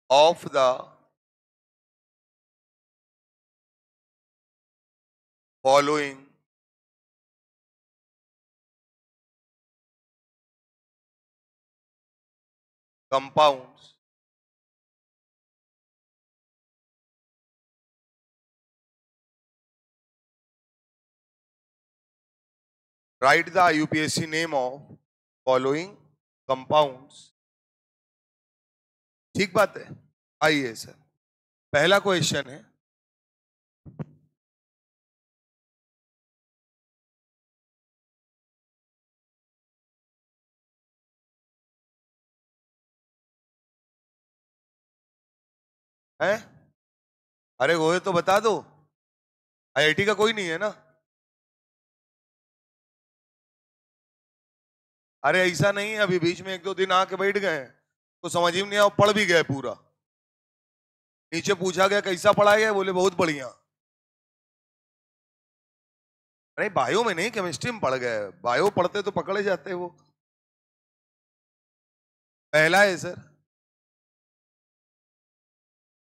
of the following compounds write the IUPAC name of following compounds। ठीक बात है। आइए सर, पहला क्वेश्चन है, हैं? अरे वो है तो बता दो, IIT का कोई नहीं है ना? अरे ऐसा नहीं है, अभी बीच में एक दो दिन आके बैठ गए तो समझ ही नहीं आया, पढ़ भी गए पूरा। नीचे पूछा गया कैसा पढ़ाया गया, बोले बहुत बढ़िया। अरे बायो में नहीं, केमिस्ट्री में पढ़ गए। बायो पढ़ते तो पकड़े जाते वो। पहला है sir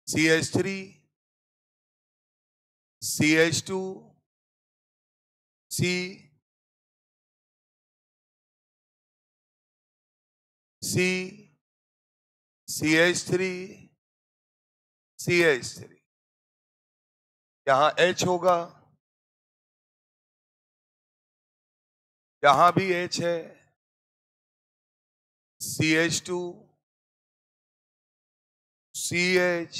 CH3 CH2 C C CH3 CH3, यहां H होगा, यहां भी H है, CH2 CH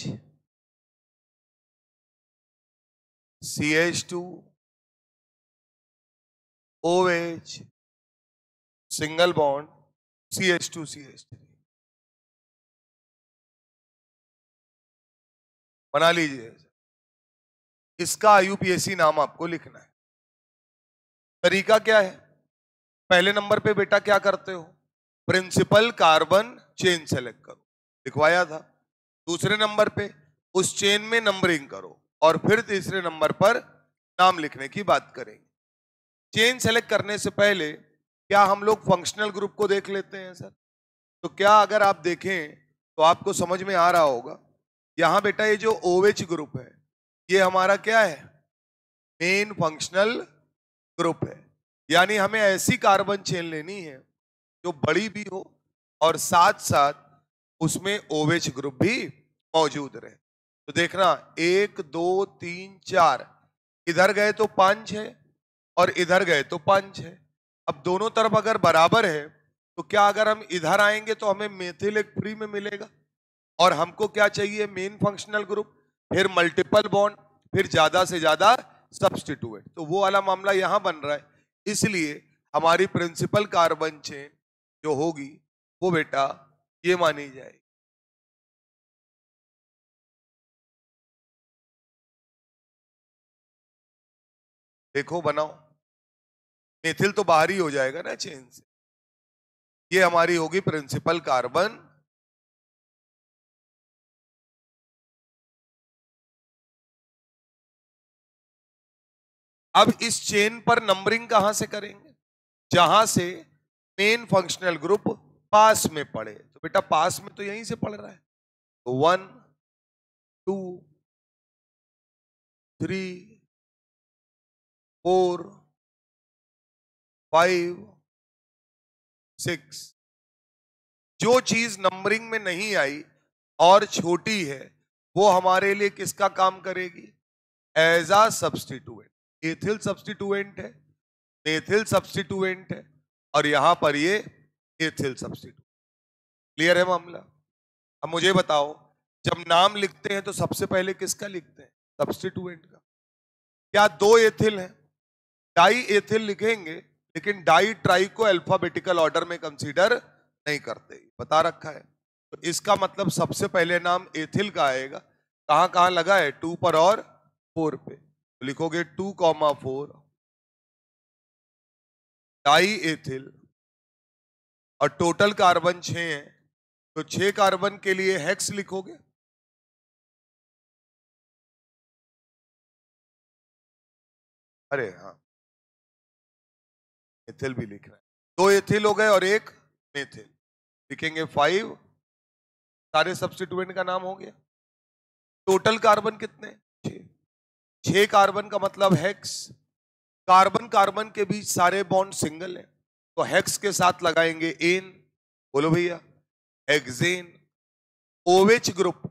CH2 OH single bond CH2 CH3 बना लीजिए। इसका IUPAC नाम आपको लिखना है। तरीका क्या है? पहले नंबर पे बेटा क्या करते हो, प्रिंसिपल कार्बन चेन सेलेक्ट करो, लिखवाया था। दूसरे नंबर पे उस चेन में नंबरिंग करो, और फिर तीसरे नंबर पर नाम लिखने की बात करेंगे। चेन सेलेक्ट करने से पहले क्या हम लोग फंक्शनल ग्रुप को देख लेते हैं सर? तो क्या अगर आप देखें तो आपको समझ में आ रहा होगा, यहां बेटा ये जो OH ग्रुप है ये हमारा क्या है, मेन फंक्शनल ग्रुप है। यानी हमें ऐसी कार्बन चेन लेनी है जो बड़ी भी हो और साथ साथ उसमें OH ग्रुप भी मौजूद रहे। तो देखना 1 2 3 4, इधर गए तो 5 है और इधर गए तो 5 है। अब दोनों तरफ अगर बराबर है तो क्या अगर हम इधर आएंगे तो हमें मेथिल एक फ्री में मिलेगा, और हमको क्या चाहिए, मेन फंक्शनल ग्रुप, फिर मल्टीपल बॉन्ड, फिर ज्यादा से ज्यादा सब्स्टिट्यूएंट। तो वो वाला मामला यहां बन रहा है, इसलिए हमारी प्रिंसिपल कार्बन चेन जो होगी वो बेटा ये मानी जाएगी। देखो बनाओ, मेथिल तो बाहर ही हो जाएगा ना चेन से। ये हमारी होगी प्रिंसिपल कार्बन। अब इस चेन पर नंबरिंग कहां से करेंगे, जहां से मेन फंक्शनल ग्रुप पास में पड़े। तो बेटा पास में तो यहीं से पड़ रहा है, तो 1 2 3 4 5 6। जो चीज नंबरिंग में नहीं आई और छोटी है वो हमारे लिए किसका काम करेगी, एज आ सब्स्टिट्यूएंट। एथिल सब्स्टिट्यूएंट है, मेथिल सब्स्टिट्यूएंट है, और यहां पर ये एथिल सब्स्टिट्यूएंट। क्लियर है मामला? अब मुझे बताओ, जब नाम लिखते हैं तो सबसे पहले किसका लिखते हैं, सब्स्टिट्यूएंट का। क्या दो एथिल हैं, डाई एथिल लिखेंगे, लेकिन डाई ट्राई को अल्फाबेटिकल ऑर्डर में कंसीडर नहीं करते, बता रखा है। तो इसका मतलब सबसे पहले नाम एथिल का आएगा। कहां कहां लगा है, 2 पर और 4 पे। तो लिखोगे 2,4 डाई एथिल, और टोटल कार्बन 6 है, तो 6 कार्बन के लिए हेक्स लिखोगे। अरे हाँ, एथिल भी लिखना है। 2 एथिल हो गए और 1 मेथिल, लिखेंगे 5 सारे सब्स्टिट्यूएंट का नाम हो गया। टोटल कार्बन कितने? 6। 6 कार्बन का मतलब हेक्स। कार्बन कार्बन के बीच सारे बॉन्ड सिंगल हैं, तो हेक्स के साथ लगाएंगे एन। बोलो भैया, hexane. ओवेच group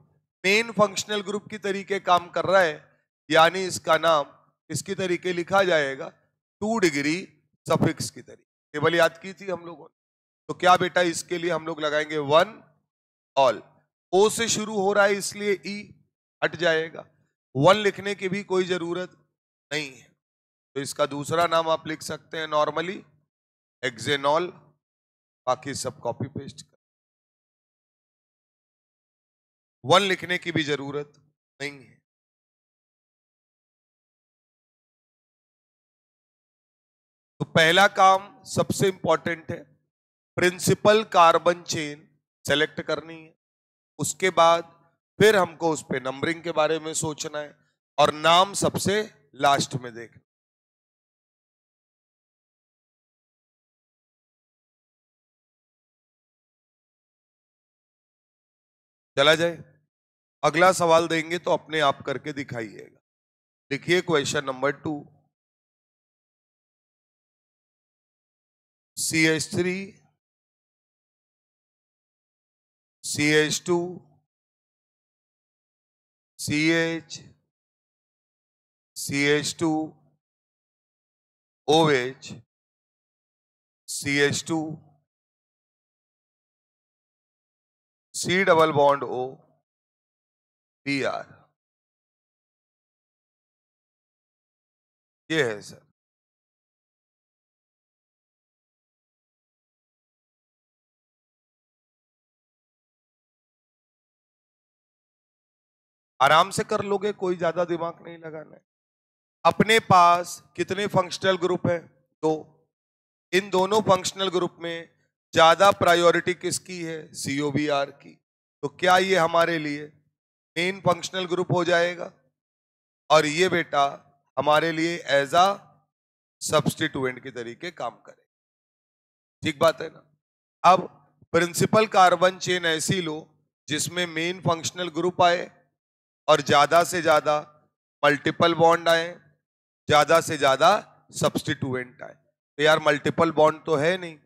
main functional group की तरीके काम कर रहा है, यानी इसका नाम इसकी तरीके लिखा जाएगा 2 डिग्री सफिक्स की तरीके। केवल याद की थी हम लोगों ने। तो क्या बेटा, इसके लिए हम लोग लगाएंगे 1 ऑल। ओ से शुरू हो रहा है इसलिए ई हट जाएगा। 1 लिखने की भी कोई जरूरत नहीं है, तो इसका दूसरा नाम आप लिख सकते हैं नॉर्मली हेक्सेनॉल। बाकी सब कॉपी पेस्ट कर, 1 लिखने की भी जरूरत नहीं है। तो पहला काम सबसे इंपॉर्टेंट है, प्रिंसिपल कार्बन चेन सेलेक्ट करनी है। उसके बाद फिर हमको उस पे नंबरिंग के बारे में सोचना है, और नाम सबसे लास्ट में देखना। चला जाए, अगला सवाल देंगे तो अपने आप करके दिखाइएगा। देखिए question number 2। CH3 CH2 CH CH2 OH CH2 C double bond O Br। ये है सर। आराम से कर लोगे, कोई ज्यादा दिमाग नहीं लगाना है। अपने पास कितने फंक्शनल ग्रुप है? 2। इन दोनों फंक्शनल ग्रुप में ज्यादा प्रायोरिटी किसकी है? COBr की। तो क्या ये हमारे लिए मेन फंक्शनल ग्रुप हो जाएगा, और ये बेटा हमारे लिए एज अ सब्स्टिट्यूएंट के तरीके काम करे। ठीक बात है ना? अब प्रिंसिपल कार्बन चेन ऐसी लो जिसमें मेन फंक्शनल ग्रुप आए और ज्यादा से ज्यादा मल्टीपल बॉन्ड आए, ज्यादा से ज्यादा सब्स्टिट्यूएंट आए। तो यार मल्टीपल बॉन्ड तो है नहीं,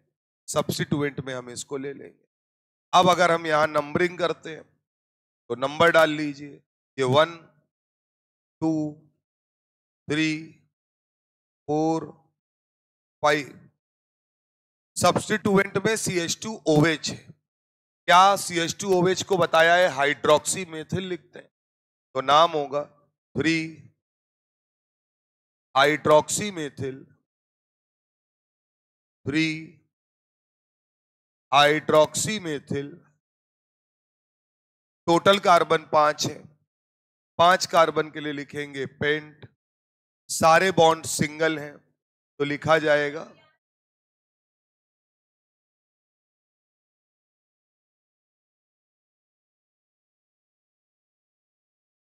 सब्स्टिट्यूएंट में हम इसको ले लेंगे। अब अगर हम यहां नंबरिंग करते हैं तो नंबर डाल लीजिए, ये 1 2 3 4 5। सब्स्टिट्यूएंट में CH2OH है। क्या CH2OH को बताया है हाइड्रोक्सी मेथिल लिखते हैं, तो नाम होगा 3 hydroxy methyl 3 hydroxy methyl. Total carbon 5 है, 5 कार्बन के लिए लिखेंगे पेंट। सारे बॉन्ड सिंगल हैं तो लिखा जाएगा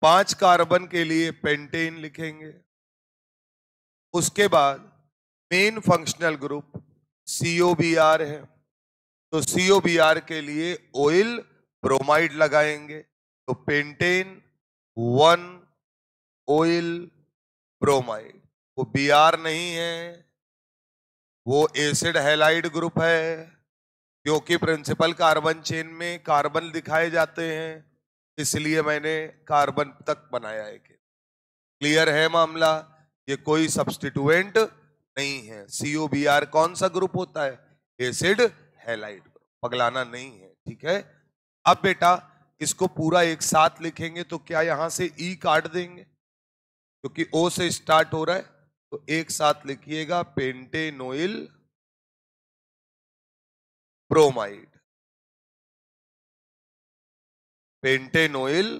5 कार्बन के लिए पेंटेन लिखेंगे। उसके बाद मेन फंक्शनल ग्रुप COBr है, तो COBr के लिए ऑयल ब्रोमाइड लगाएंगे, तो पेंटेन 1 ऑयल ब्रोमाइड। वो Br नहीं है, वो एसिड हैलाइड ग्रुप है, क्योंकि प्रिंसिपल कार्बन चेन में कार्बन दिखाए जाते हैं, इसलिए मैंने कार्बन तक बनाया है। क्लियर है मामला? ये कोई सब्स्टिट्यूएंट नहीं है। COBr कौन सा ग्रुप होता है? Acid halide group. पगलाना नहीं है, ठीक है? अब बेटा इसको पूरा एक साथ लिखेंगे तो क्या यहां से ई काट देंगे, क्योंकि O से स्टार्ट हो रहा है, तो एक साथ लिखिएगा पेंटेनोइल ब्रोमाइड। पेंटेनोइल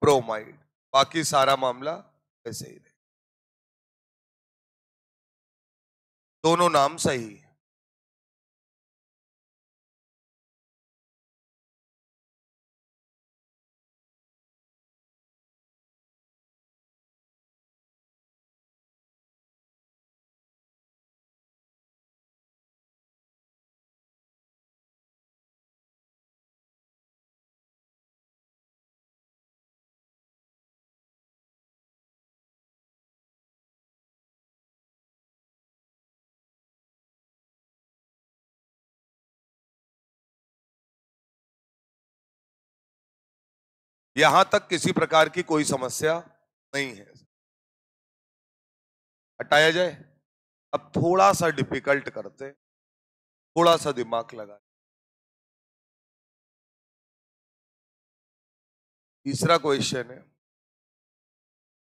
ब्रोमाइड। बाकी सारा मामला ऐसे ही रहे, दोनों नाम सही है। यहां तक किसी प्रकार की कोई समस्या नहीं है। हटाया जाए। अब थोड़ा सा डिफिकल्ट करते, थोड़ा सा दिमाग लगा। तीसरा क्वेश्चन है,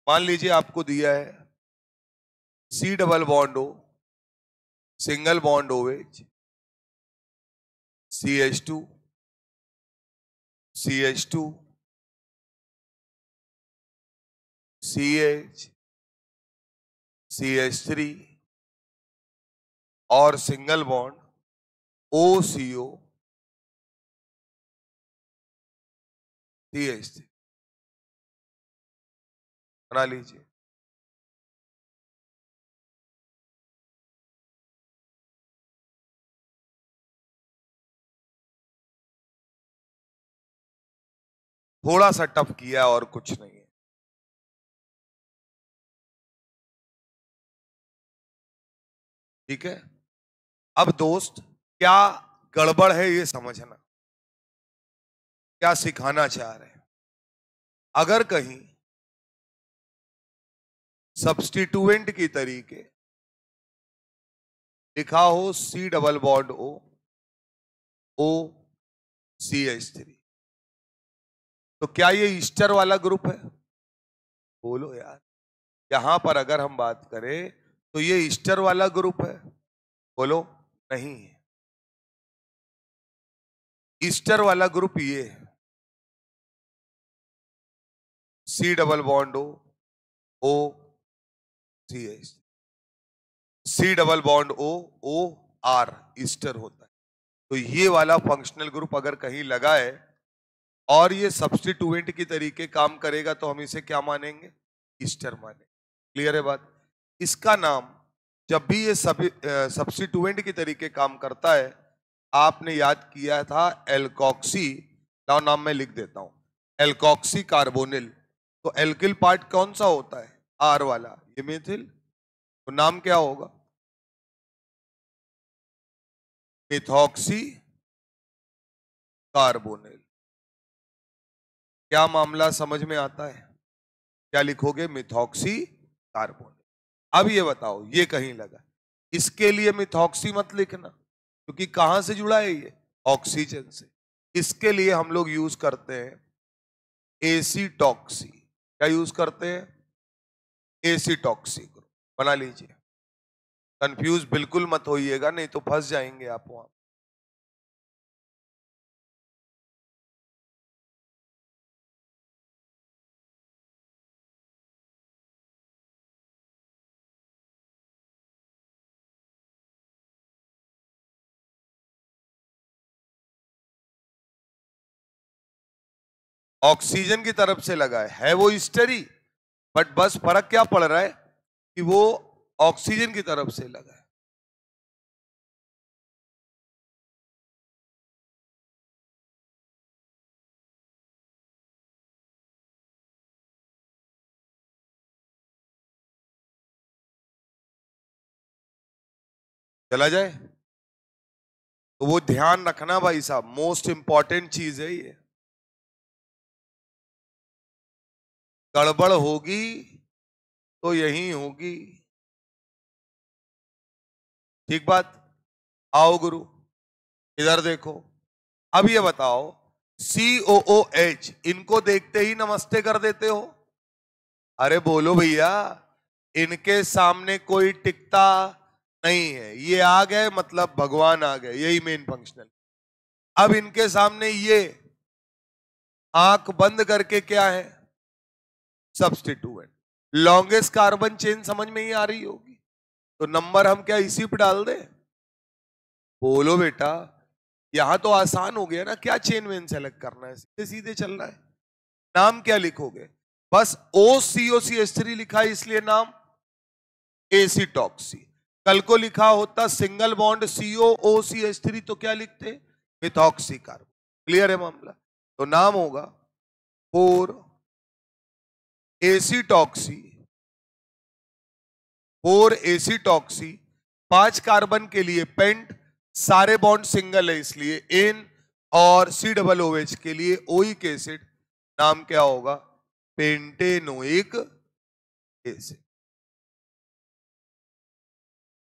मान लीजिए आपको दिया है C double bond O, single bond OH, CH2, CH2, CH, CH3 और सिंगल बॉन्ड OCO, CH3। बना लीजिए। थोड़ा सा टफ किया और कुछ नहीं है। ठीक है। अब दोस्त, क्या गड़बड़ है ये समझना, क्या सिखाना चाह रहे हैं। अगर कहीं सब्स्टिट्यूएंट की तरीके लिखा हो C double bond O, O CH3, तो क्या ये ईस्टर वाला ग्रुप है? बोलो यार। यहां पर अगर हम बात करें तो ये ईस्टर वाला ग्रुप है? बोलो नहीं है। ईस्टर वाला ग्रुप ये है, C double bond O, O CH, C double bond O, O R Easter होता है। तो ये वाला फंक्शनल ग्रुप अगर कहीं लगा है और ये सब्स्टिट्यूएंट की तरीके काम करेगा तो हम इसे क्या मानेंगे? ईस्टर मानेंगे। क्लियर है बात? इसका नाम, जब भी ये सब्स्टिट्यूएंट की तरीके काम करता है, आपने याद किया था एल्कोक्सी, नाम मैं लिख देता हूं, एल्कोक्सी कार्बोनिल। तो एल्किल पार्ट कौन सा होता है? आर वाला, ये मिथिल। तो नाम क्या होगा? Methoxy carbonyl. क्या मामला समझ में आता है? क्या लिखोगे? Methoxy carbonyl. अब ये बताओ, ये कहीं लगा, इसके लिए मिथॉक्सी मत लिखना, क्योंकि कहां से जुड़ा है ये? ऑक्सीजन से। इसके लिए हम लोग यूज करते हैं एसीटॉक्सी। क्या यूज करते हैं? एसीटॉक्सी ग्रुप। बना लीजिए। कंफ्यूज बिल्कुल मत होइएगा, नहीं तो फंस जाएंगे आप वहां। ऑक्सीजन की तरफ से लगा है वो ईस्टरी, बट बस फर्क क्या पड़ रहा है कि वो ऑक्सीजन की तरफ से लगा है। चला जाए तो वो ध्यान रखना भाई साहब, मोस्ट इंपॉर्टेंट चीज है ये। गड़बड़ होगी तो यही होगी। ठीक बात? आओ गुरु, इधर देखो। अब ये बताओ, COOH, इनको देखते ही नमस्ते कर देते हो? अरे बोलो भैया, इनके सामने कोई टिकता नहीं है। ये आ गए मतलब भगवान आ गए, यही मेन फंक्शनल। अब इनके सामने ये आंख बंद करके क्या है? सब्स्टिट्यूएंट। लॉन्गेस्ट कार्बन चेन समझ में ही आ रही होगी, तो नंबर हम क्या इसी पे डाल दें? बोलो बेटा, यहां तो आसान हो गया ना, क्या चेन वेन सेलेक्ट करना है, सीधे सीधे चलना है। नाम क्या लिखोगे? बस OCOCH3 लिखा है इसलिए नाम एसीटॉक्सी। कल को लिखा होता सिंगल बॉन्ड COOCH3 तो क्या लिखते? Methoxy carbon. क्लियर है मामला? तो नाम होगा 4 एसीटॉक्सी, 4 एसीटॉक्सी। 5 कार्बन के लिए पेंट, सारे बॉन्ड सिंगल है इसलिए N, और C डबल OH के लिए ओइक एसिड, नाम क्या होगा? Pentanoic acid.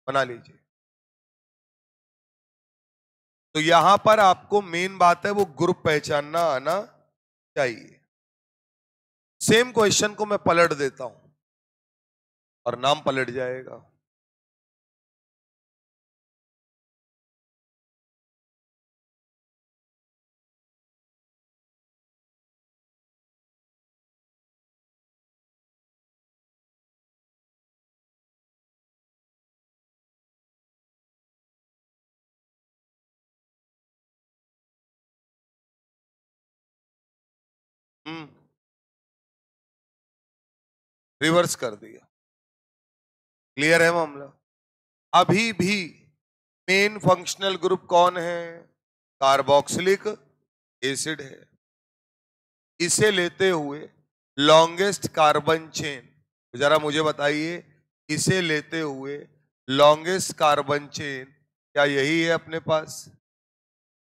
बना लीजिए। तो यहां पर आपको मेन बात है वो ग्रुप पहचानना आना चाहिए। सेम क्वेश्चन को मैं पलट देता हूं और नाम पलट जाएगा। रिवर्स कर दिया। क्लियर है मामला? अभी भी मेन फंक्शनल ग्रुप कौन है? कार्बोक्सिलिक एसिड है। इसे लेते हुए लॉन्गेस्ट कार्बन चेन, जरा मुझे बताइए, इसे लेते हुए लॉन्गेस्ट कार्बन चेन क्या यही है अपने पास?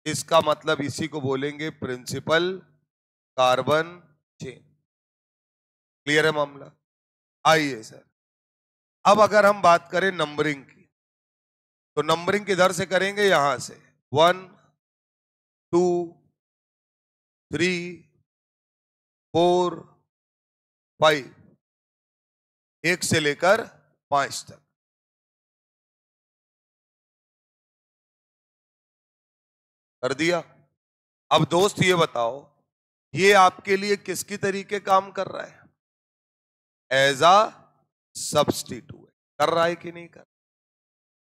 इसका मतलब इसी को बोलेंगे प्रिंसिपल कार्बन चेन। क्लियर है मामला? आइए सर, अब अगर हम बात करें नंबरिंग की, तो नंबरिंग किधर से करेंगे? यहां से 1 2 3 4 5, 1 से लेकर 5 तक। कर दिया। अब दोस्त ये बताओ, ये आपके लिए किसकी तरीके काम कर रहा है? एज अ सब्स्टिट्यूएंट कर रहा है कि नहीं कर?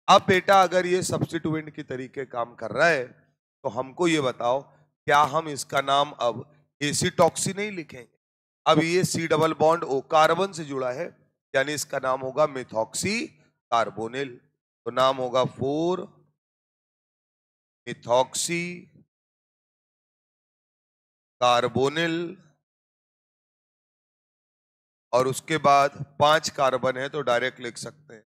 अब बेटा अगर ये सब्स्टिट्यूएंट की तरीके काम कर रहा है तो हमको ये बताओ, क्या हम इसका नाम अब एसिटॉक्सी नहीं लिखेंगे? अब ये C double bond O carbon से जुड़ा है, यानी इसका नाम होगा मिथॉक्सी कार्बोनिल। तो नाम होगा 4 मिथॉक्सी कार्बोनिल, और उसके बाद 5 कार्बन है तो डायरेक्ट लिख सकते हैं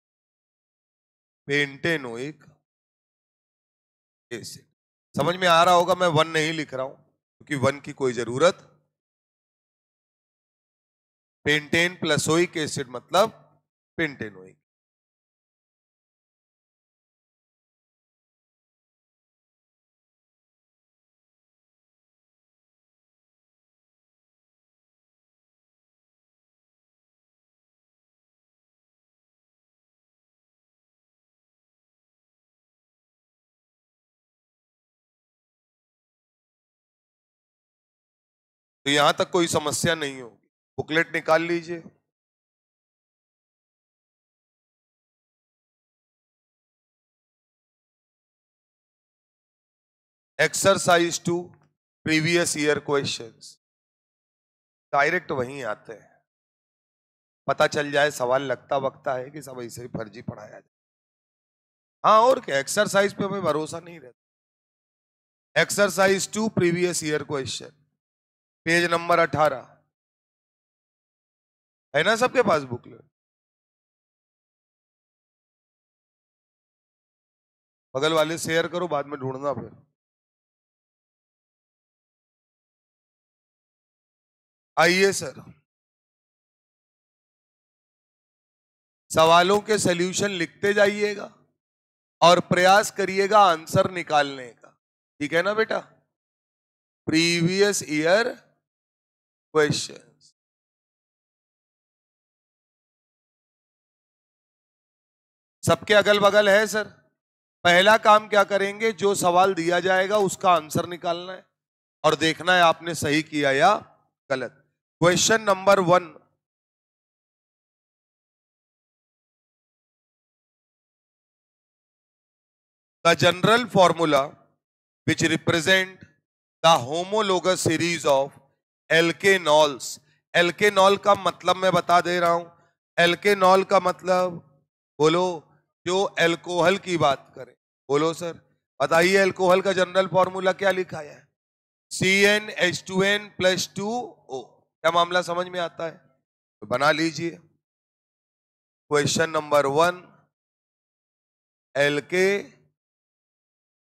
पेंटेनोइक एसिड। समझ में आ रहा होगा, मैं 1 नहीं लिख रहा हूं क्योंकि 1 की कोई जरूरत। पेंटेन प्लसोइक एसिड मतलब पेंटेनोइक। तो यहां तक कोई समस्या नहीं होगी। बुकलेट निकाल लीजिए। Exercise 2 previous year questions. Direct वहीं आते हैं, पता चल जाए सवाल लगता वक्ता है कि सब ऐसे ही फर्जी पढ़ाया जाए। हाँ और क्या, एक्सरसाइज पे हमें भरोसा नहीं रहता। Exercise 2 previous year question, page number 18 है ना सबके पास बुकलेट? बगल वाले शेयर करो, बाद में ढूंढना फिर। आइए सर, सवालों के सॉल्यूशन लिखते जाइएगा और प्रयास करिएगा आंसर निकालने का। ठीक है ना बेटा? Previous year questions. सबके अगल बगल है सर। पहला काम क्या करेंगे, जो सवाल दिया जाएगा उसका आंसर निकालना है और देखना है आपने सही किया या गलत। Question number 1, the general formula which represent the homologous series of alkanols। एल्केनॉल का मतलब मैं बता दे रहा हूं। एल्केनॉल का मतलब, बोलो, जो एल्कोहल की बात करें। बोलो सर, बताइए एल्कोहल का जनरल फॉर्मूला क्या लिखा है? CnH2n+2O। क्या मामला समझ में आता है? तो बना लीजिए। क्वेश्चन नंबर 1, एल्के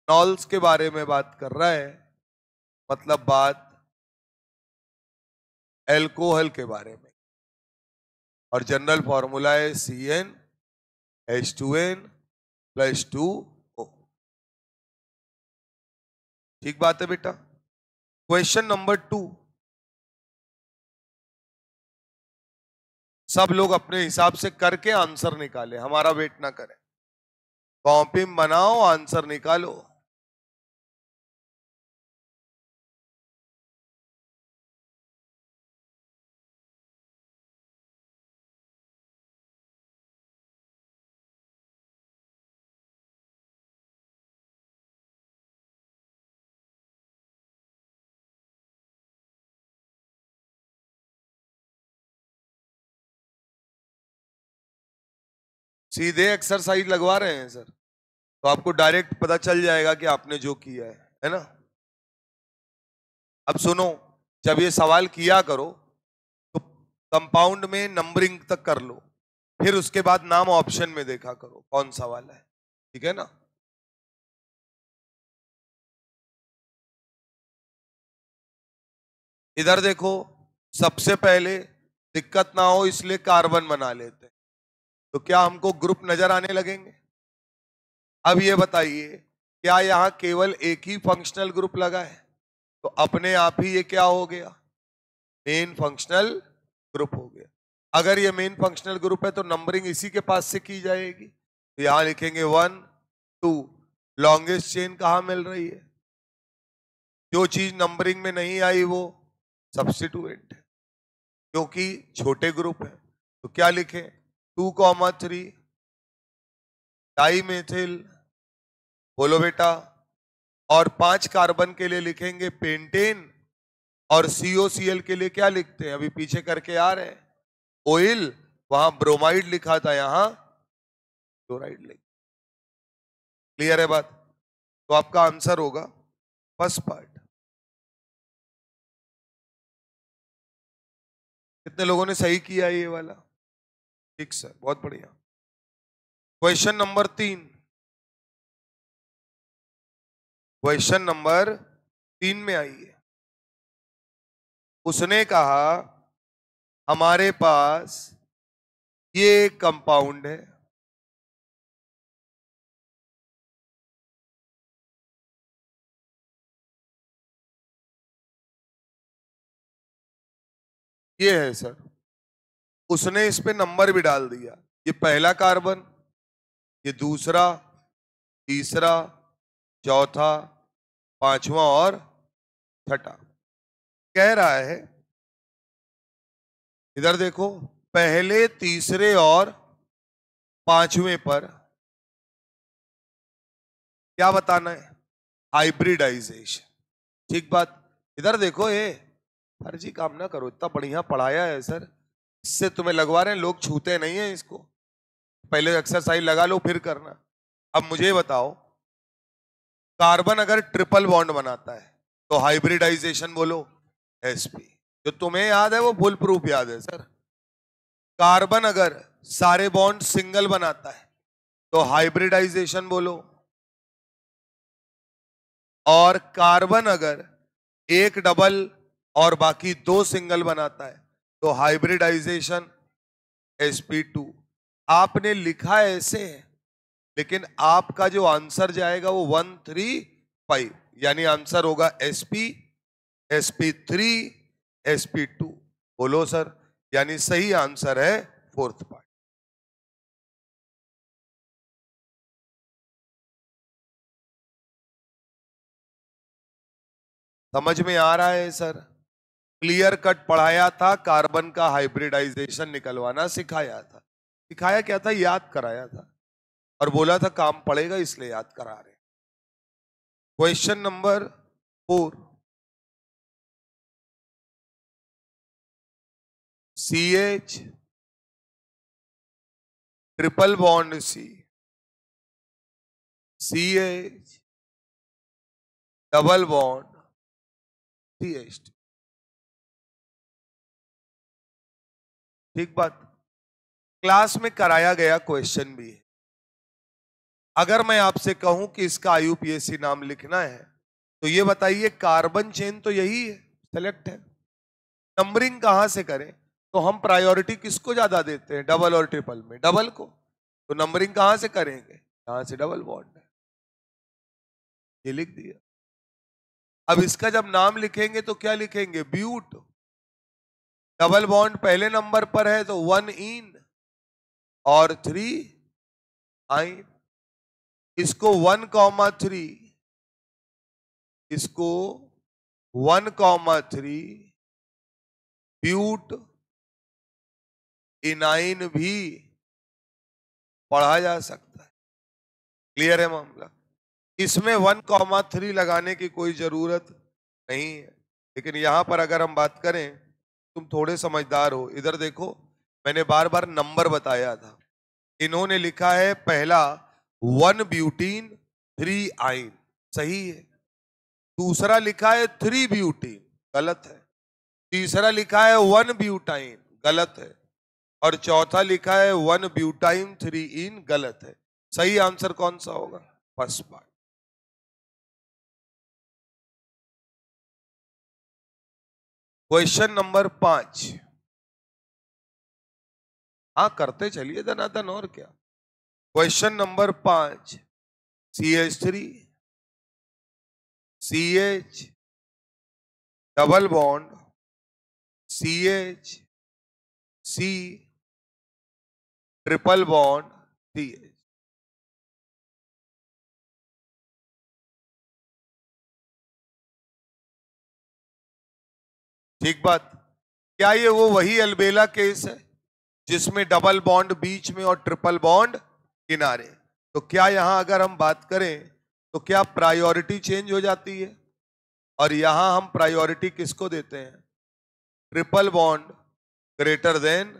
नॉल्स के बारे में बात कर रहा है, मतलब बात एल्कोहल के बारे में, और जनरल फॉर्मूला है CnH2n+2O। ठीक बात है बेटा। क्वेश्चन नंबर 2, सब लोग अपने हिसाब से करके आंसर निकाले, हमारा वेट ना करें। कॉपी में बनाओ, आंसर निकालो। सीधे एक्सरसाइज लगवा रहे हैं सर, तो आपको डायरेक्ट पता चल जाएगा कि आपने जो किया है ना। अब सुनो, जब ये सवाल किया करो तो कंपाउंड में नंबरिंग तक कर लो, फिर उसके बाद नाम ऑप्शन में देखा करो कौन सा वाला है, ठीक है ना। इधर देखो, सबसे पहले दिक्कत ना हो इसलिए कार्बन बना लेते हैं, तो क्या हमको ग्रुप नजर आने लगेंगे। अब ये बताइए, क्या यहां केवल एक ही फंक्शनल ग्रुप लगा है, तो अपने आप ही ये क्या हो गया, मेन फंक्शनल ग्रुप हो गया। अगर ये मेन फंक्शनल ग्रुप है तो नंबरिंग इसी के पास से की जाएगी, तो यहां लिखेंगे 1 2। लॉन्गेस्ट चेन कहां मिल रही है, जो चीज नंबरिंग में नहीं आई वो सब्स्टिट्यूएंट है, क्योंकि छोटे ग्रुप है। तो क्या लिखें, 2,3 डाइमेथिल, बोलो बेटा। और 5 कार्बन के लिए लिखेंगे पेंटेन, और COCl के लिए क्या लिखते हैं, अभी पीछे करके आ रहे हैं, ऑयल। वहां ब्रोमाइड लिखा था, यहां क्लोराइड लिखा। क्लियर है बात। तो आपका आंसर होगा फर्स्ट पार्ट। कितने लोगों ने सही किया ये वाला, ठीक सर, बहुत बढ़िया। क्वेश्चन नंबर 3, क्वेश्चन नंबर 3 में आइए। उसने कहा हमारे पास ये कंपाउंड है, ये है सर। उसने इस पे नंबर भी डाल दिया, ये पहला कार्बन, ये दूसरा, तीसरा, चौथा, पांचवा और छठा। कह रहा है, इधर देखो, पहले, तीसरे और पांचवें पर क्या बताना है, हाइब्रिडाइजेशन। ठीक बात। इधर देखो, ये फर्जी काम ना करो, इतना बढ़िया पढ़ाया है सर, इससे तुम्हें लगवा रहे हैं, लोग छूते नहीं है इसको। पहले एक्सरसाइज लगा लो फिर करना। अब मुझे बताओ, कार्बन अगर ट्रिपल बॉन्ड बनाता है तो हाइब्रिडाइजेशन बोलो sp। जो तुम्हें याद है वो फुल प्रूफ याद है सर। कार्बन अगर सारे बॉन्ड सिंगल बनाता है तो हाइब्रिडाइजेशन बोलो, और कार्बन अगर एक डबल और बाकी 2 सिंगल बनाता है तो हाइब्रिडाइजेशन sp2। आपने लिखा ऐसे है, लेकिन आपका जो आंसर जाएगा वो 135, यानी आंसर होगा sp, sp3, sp2। बोलो सर, यानी सही आंसर है फोर्थ पार्ट। समझ में आ रहा है सर। क्लियर कट पढ़ाया था, कार्बन का हाइब्रिडाइजेशन निकलवाना सिखाया था। सिखाया क्या था, याद कराया था, और बोला था काम पड़ेगा इसलिए याद करा रहे। Question number 4, CH triple bond C, CH double bond CH। ठीक बात। क्लास में कराया गया क्वेश्चन भी है। अगर मैं आपसे कहूं कि इसका IUPAC नाम लिखना है, तो ये बताइए, कार्बन चेन तो यही है, सेलेक्ट है। नंबरिंग कहां से करें, तो हम प्रायोरिटी किसको ज्यादा देते हैं, डबल और ट्रिपल में, डबल को। तो नंबरिंग कहां से करेंगे, यहां से डबल बॉन्ड है, ये लिख दिया। अब इसका जब नाम लिखेंगे तो क्या लिखेंगे, ब्यूट। डबल बॉन्ड पहले नंबर पर है तो 1 इन और 3 आइन। इसको 1,3, इसको 1,3 ब्यूट इनाइन भी पढ़ा जा सकता है। क्लियर है मामला। इसमें 1,3 लगाने की कोई जरूरत नहीं है, लेकिन यहां पर अगर हम बात करें, तुम थोड़े समझदार हो, इधर देखो, मैंने बार बार नंबर बताया था। इन्होंने लिखा है पहला 1 ब्यूटीन 3 आइन, सही है। दूसरा लिखा है 3 ब्यूटीन, गलत है। तीसरा लिखा है 1 ब्यूटाइन, गलत है। और चौथा लिखा है 1 ब्यूटाइन 3 इन, गलत है। सही आंसर कौन सा होगा, फर्स्ट पार्ट। Question number 5। हाँ करते चलिए धनाधन, और क्या। Question number 5, CH3 CH double bond CH C triple bond CH। ठीक बात। क्या ये वो वही अलबेला केस है जिसमें डबल बॉन्ड बीच में और ट्रिपल बॉन्ड किनारे? तो क्या यहां अगर हम बात करें तो क्या प्रायोरिटी चेंज हो जाती है, और यहां हम प्रायोरिटी किसको देते हैं, triple bond greater than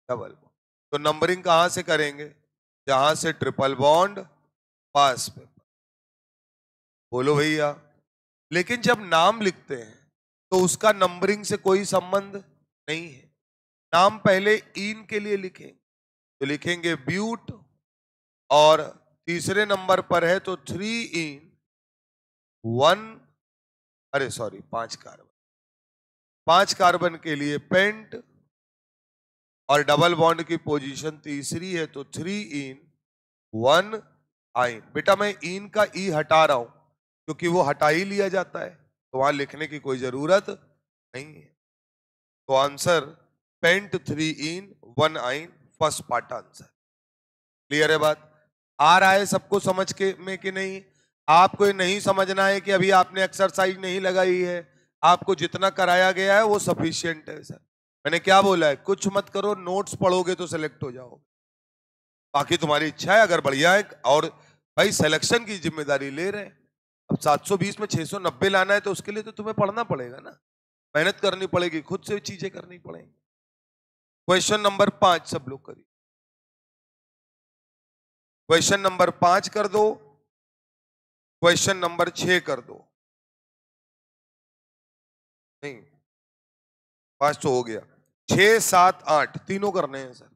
double bond. तो नंबरिंग कहां से करेंगे, जहां से ट्रिपल बॉन्ड पास में। बोलो भैया। लेकिन जब नाम लिखते हैं तो उसका नंबरिंग से कोई संबंध नहीं है। नाम पहले इन के लिए लिखेंगे, तो लिखेंगे ब्यूट, और तीसरे नंबर पर है तो 3 इन 1, अरे सॉरी 5 कार्बन, 5 कार्बन के लिए पेंट, और डबल बॉन्ड की पोजीशन तीसरी है तो 3 इन 1 आइन। बेटा मैं इन का ई हटा रहा हूं क्योंकि वो हटा ही लिया जाता है, तो वहां लिखने की कोई जरूरत नहीं है। तो आंसर पेंट 3 इन 1 आइन, फर्स्ट पार्ट आंसर। क्लियर है बात, आ रहा है सबको समझ के में कि नहीं? आपको ये नहीं समझना है कि अभी आपने एक्सरसाइज नहीं लगाई है, आपको जितना कराया गया है वो सफिशिएंट है सर। मैंने क्या बोला है, कुछ मत करो, नोट्स पढ़ोगे तो सिलेक्ट हो जाओ, बाकी तुम्हारी इच्छा है, अगर बढ़िया है। और भाई सिलेक्शन की जिम्मेदारी ले रहे हैं। अब 720 में 690 लाना है तो उसके लिए तो तुम्हें पढ़ना पड़ेगा ना, मेहनत करनी पड़ेगी, खुद से चीजें करनी पड़ेंगी। क्वेश्चन नंबर 5 सब लोग करिए। क्वेश्चन नंबर 5 कर दो, क्वेश्चन नंबर 6 कर दो। नहीं 5 तो हो गया, 6 7 8 तीनों करने हैं सर।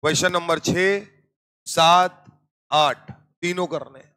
क्वेश्चन नंबर 6 7 8 तीनों करने हैं।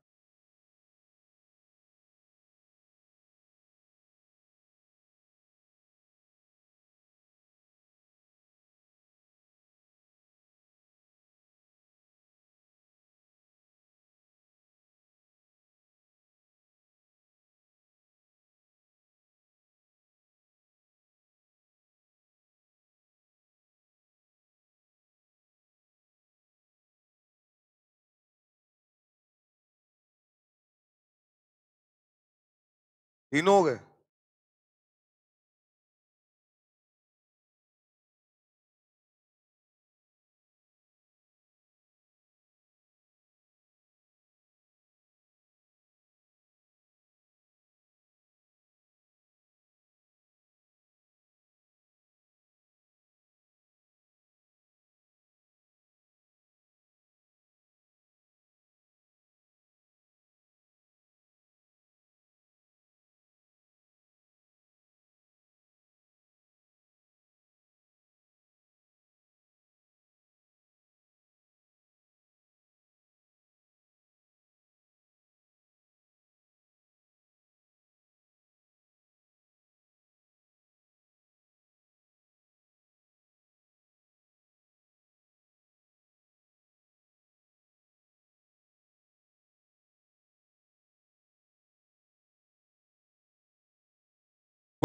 तीनों हो गए।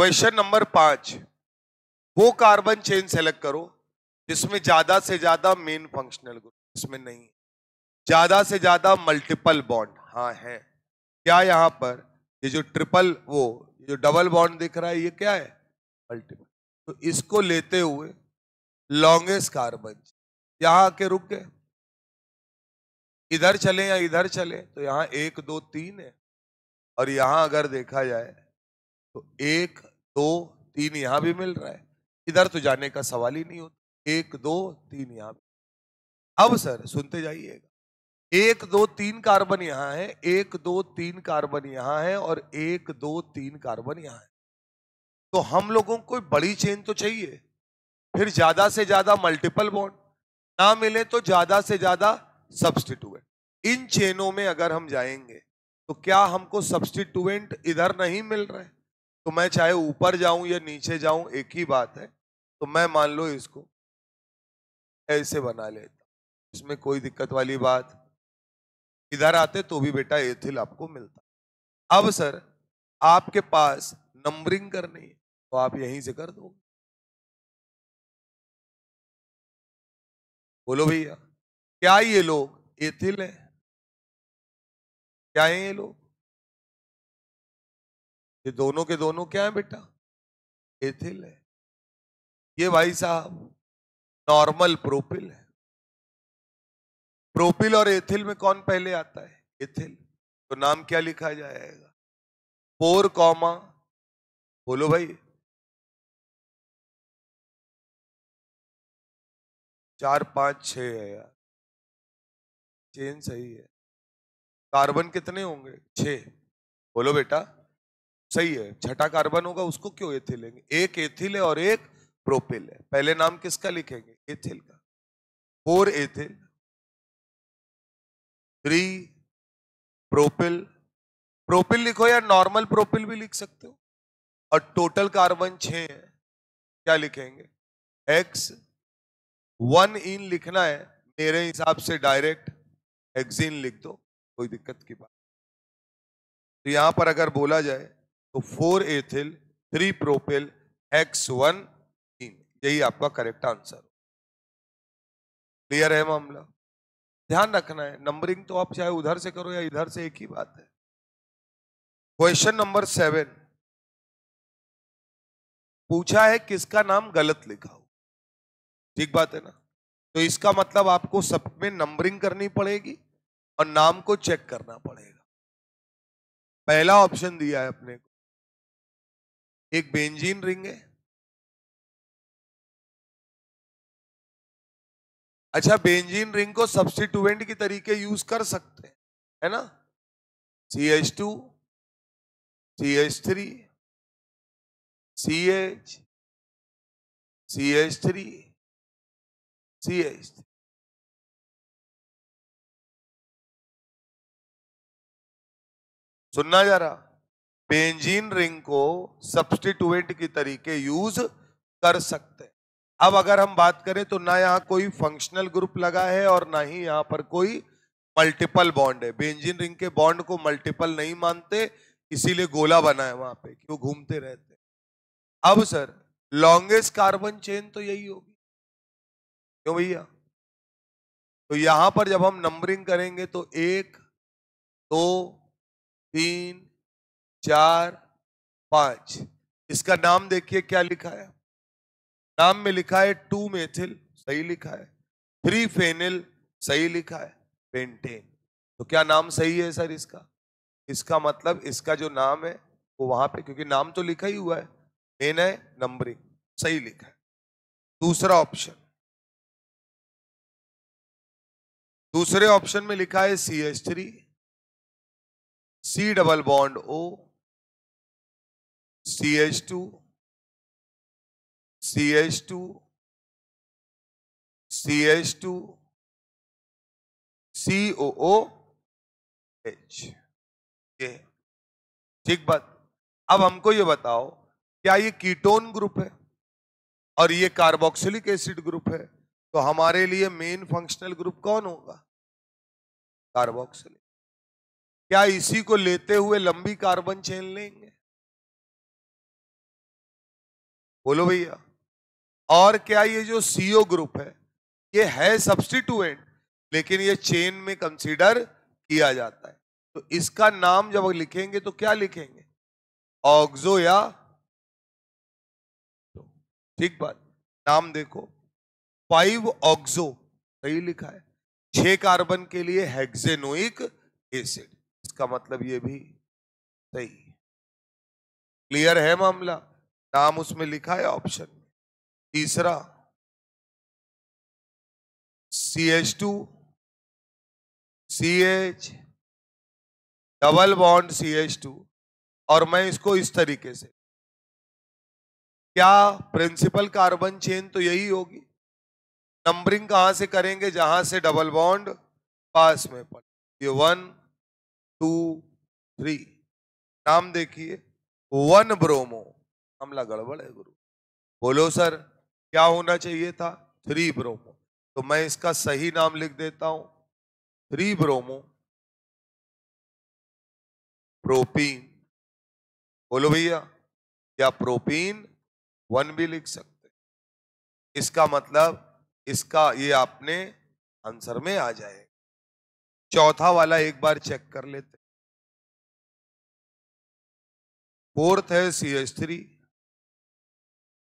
क्वेश्चन नंबर 5, वो कार्बन चेन सेलेक्ट करो जिसमें ज्यादा से ज्यादा मेन फंक्शनल ग्रुप, इसमें नहीं, ज्यादा से ज्यादा मल्टीपल बॉन्ड, हाँ है। क्या यहाँ पर ये जो ट्रिपल वो जो डबल बॉन्ड दिख रहा है ये क्या है? मल्टीपल। तो इसको लेते हुए लॉन्गेस्ट कार्बन, यहां आके रुक गए, इधर चले या इधर चले तो यहाँ 1 2 3 है, और यहां अगर देखा जाए तो 1 2 3 यहां भी मिल रहा है, इधर तो जाने का सवाल ही नहीं होता। 1 2 3 यहां। अब सर सुनते जाइएगा, 1 2 3 कार्बन यहां है, 1 2 3 कार्बन यहां है, और 1 2 3 कार्बन यहां है। तो हम लोगों को बड़ी चेन तो चाहिए, फिर ज्यादा से ज्यादा मल्टीपल बॉन्ड, ना मिले तो ज्यादा से ज्यादा सब्स्टिट्यूएंट। इन चेनों में अगर हम जाएंगे तो क्या हमको सब्स्टिट्यूएंट इधर नहीं मिल रहा है? तो मैं चाहे ऊपर जाऊं या नीचे जाऊं एक ही बात है। तो मैं मान लो इसको ऐसे बना लेता, इसमें कोई दिक्कत वाली बात, इधर आते तो भी बेटा एथिल आपको मिलता। अब सर आपके पास नंबरिंग करनी है तो आप यहीं से कर दो। बोलो भैया, क्या ये लोग एथिल है? क्या है ये लोग? ये दोनों के दोनों क्या है बेटा? एथिल है। ये भाई साहब नॉर्मल प्रोपिल है। प्रोपिल और एथिल में कौन पहले आता है? एथिल। तो नाम क्या लिखा जाएगा? 4 कॉमा, बोलो भाई, 4 5 6 है यार, चेन सही है। कार्बन कितने होंगे? 6। बोलो बेटा, सही है। छठा कार्बन होगा उसको क्यों एथिल लेंगे? एक एथिल है और एक प्रोपिल है। पहले नाम किसका लिखेंगे? एथिल का। 4 एथिल, 3 प्रोपिल। प्रोपिल लिखो या नॉर्मल प्रोपिल भी लिख सकते हो। और टोटल कार्बन 6 है, क्या लिखेंगे? एक्स। 1 इन लिखना है मेरे हिसाब से, डायरेक्ट हेक्सेन लिख दो, कोई दिक्कत की बात। तो यहां पर अगर बोला जाए तो 4 एथिल, 3 प्रोपिल, X1 इन, यही आपका करेक्ट आंसर। क्लियर है मामला? ध्यान रखना है, नंबरिंग तो आप चाहे उधर से करो या इधर से, एक ही बात है। क्वेश्चन नंबर 7 पूछा है किसका नाम गलत लिखा हो। ठीक बात है ना? तो इसका मतलब आपको सब में नंबरिंग करनी पड़ेगी और नाम को चेक करना पड़ेगा। पहला ऑप्शन दिया है अपने को, एक बेंजीन रिंग है। अच्छा, बेंजीन रिंग को सब्स्टिट्यूएंट की तरीके यूज कर सकते हैं, है ना? CH2, CH3, CH, CH3, CH3। सुनना जरा, बेंजीन रिंग को सब्स्टिट्यूएंट की तरीके यूज कर सकते हैं। अब अगर हम बात करें तो ना यहाँ कोई फंक्शनल ग्रुप लगा है और ना ही यहाँ पर कोई मल्टीपल बॉन्ड है। बेंजीन रिंग के बॉन्ड को मल्टीपल नहीं मानते, इसीलिए गोला बना है वहां पे, क्यों घूमते रहते। अब सर लॉन्गेस्ट कार्बन चेन तो यही होगी, क्यों भैया? तो यहां पर जब हम नंबरिंग करेंगे तो 1 2 3 4 5, इसका नाम देखिए क्या लिखा है। नाम में लिखा है 2 मेथिल, सही लिखा है। 3 फेनिल, सही लिखा है। पेंटेन, तो क्या नाम सही है सर इसका? इसका मतलब इसका जो नाम है वो वहां पे, क्योंकि नाम तो लिखा ही हुआ है, मेन है नंबरिंग, सही लिखा है। दूसरा ऑप्शन, दूसरे ऑप्शन में लिखा है CH3, C double bond O, CH2, CH2, CH2, COOH। ये ठीक बात। अब हमको ये बताओ, क्या ये कीटोन ग्रुप है और ये कार्बोक्सिलिक एसिड ग्रुप है, तो हमारे लिए मेन फंक्शनल ग्रुप कौन होगा? कार्बोक्सिलिक। क्या इसी को लेते हुए लंबी कार्बन चेन लेंगे? बोलो भैया। और क्या ये जो CO ग्रुप है ये है सब्स्टिट्यूएंट, लेकिन ये चेन में कंसीडर किया जाता है। तो इसका नाम जब लिखेंगे तो क्या लिखेंगे? ऑक्सो या तो, ठीक बात। नाम देखो, 5 ऑक्सो सही लिखा है, 6 कार्बन के लिए हेक्सेनोइक एसिड, इसका मतलब ये भी सही। क्लियर है मामला? नाम उसमें लिखा है ऑप्शन में। तीसरा CH2 CH double bond CH2, और मैं इसको इस तरीके से, क्या प्रिंसिपल कार्बन चेन तो यही होगी। नंबरिंग कहां से करेंगे? जहां से डबल बॉन्ड पास में पड़े। ये 1 2 3। नाम देखिए, 1 ब्रोमो, हमला गड़बड़ है गुरु। बोलो सर क्या होना चाहिए था? 3 ब्रोमो। तो मैं इसका सही नाम लिख देता हूं, 3 ब्रोमो प्रोपीन। बोलो भैया, या प्रोपीन 1 भी लिख सकते। इसका मतलब इसका ये आपने आंसर में आ जाएगा। चौथा वाला एक बार चेक कर लेते। फोर्थ है CH3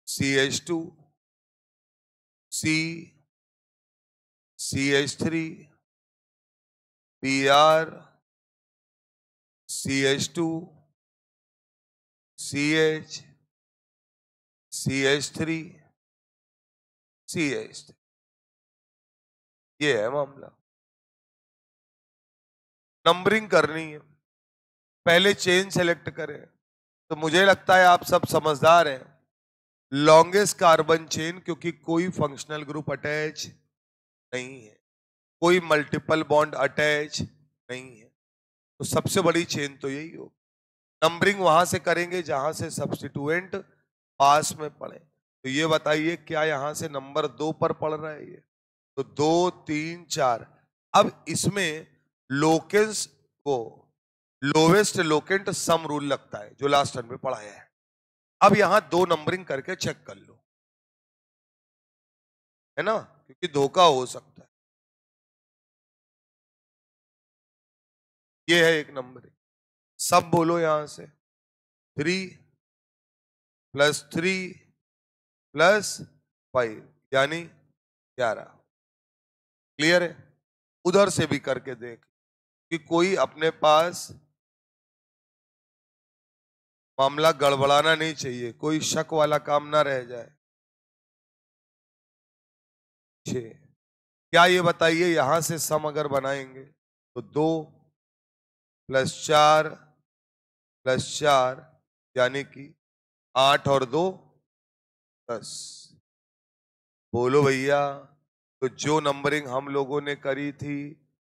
CH2 C CH3 Br CH2 CH CH3 CH3। ये है मामला। नंबरिंग करनी है, पहले चेन सेलेक्ट करें। तो मुझे लगता है आप सब समझदार हैं। लॉन्गेस्ट कार्बन चेन, क्योंकि कोई फंक्शनल ग्रुप अटैच नहीं है, कोई मल्टीपल बॉन्ड अटैच नहीं है, तो सबसे बड़ी चेन तो यही हो। नंबरिंग वहां से करेंगे जहां से सब्स्टिट्यूएंट पास में पड़े। तो ये बताइए क्या यहां से नंबर 2 पर पड़ रहा है ये? तो 2 3 4। अब इसमें लोकेंस को लोवेस्ट लोकेंट सम रूल लगता है जो लास्ट टर्म में पढ़ाया है। अब यहां 2 नंबरिंग करके चेक कर लो, है ना, क्योंकि धोखा हो सकता है। ये है एक नंबरिंग। सब बोलो यहां से, 3 + 3 + 5 यानी 11। क्लियर है? उधर से भी करके देख कि कोई अपने पास मामला गड़बड़ाना नहीं चाहिए, कोई शक वाला काम ना रह जाए। 6। क्या ये बताइए यहां से सम अगर बनाएंगे तो 2 + 4 + 4 यानी कि 8 और 2 10। बोलो भैया, तो जो नंबरिंग हम लोगों ने करी थी,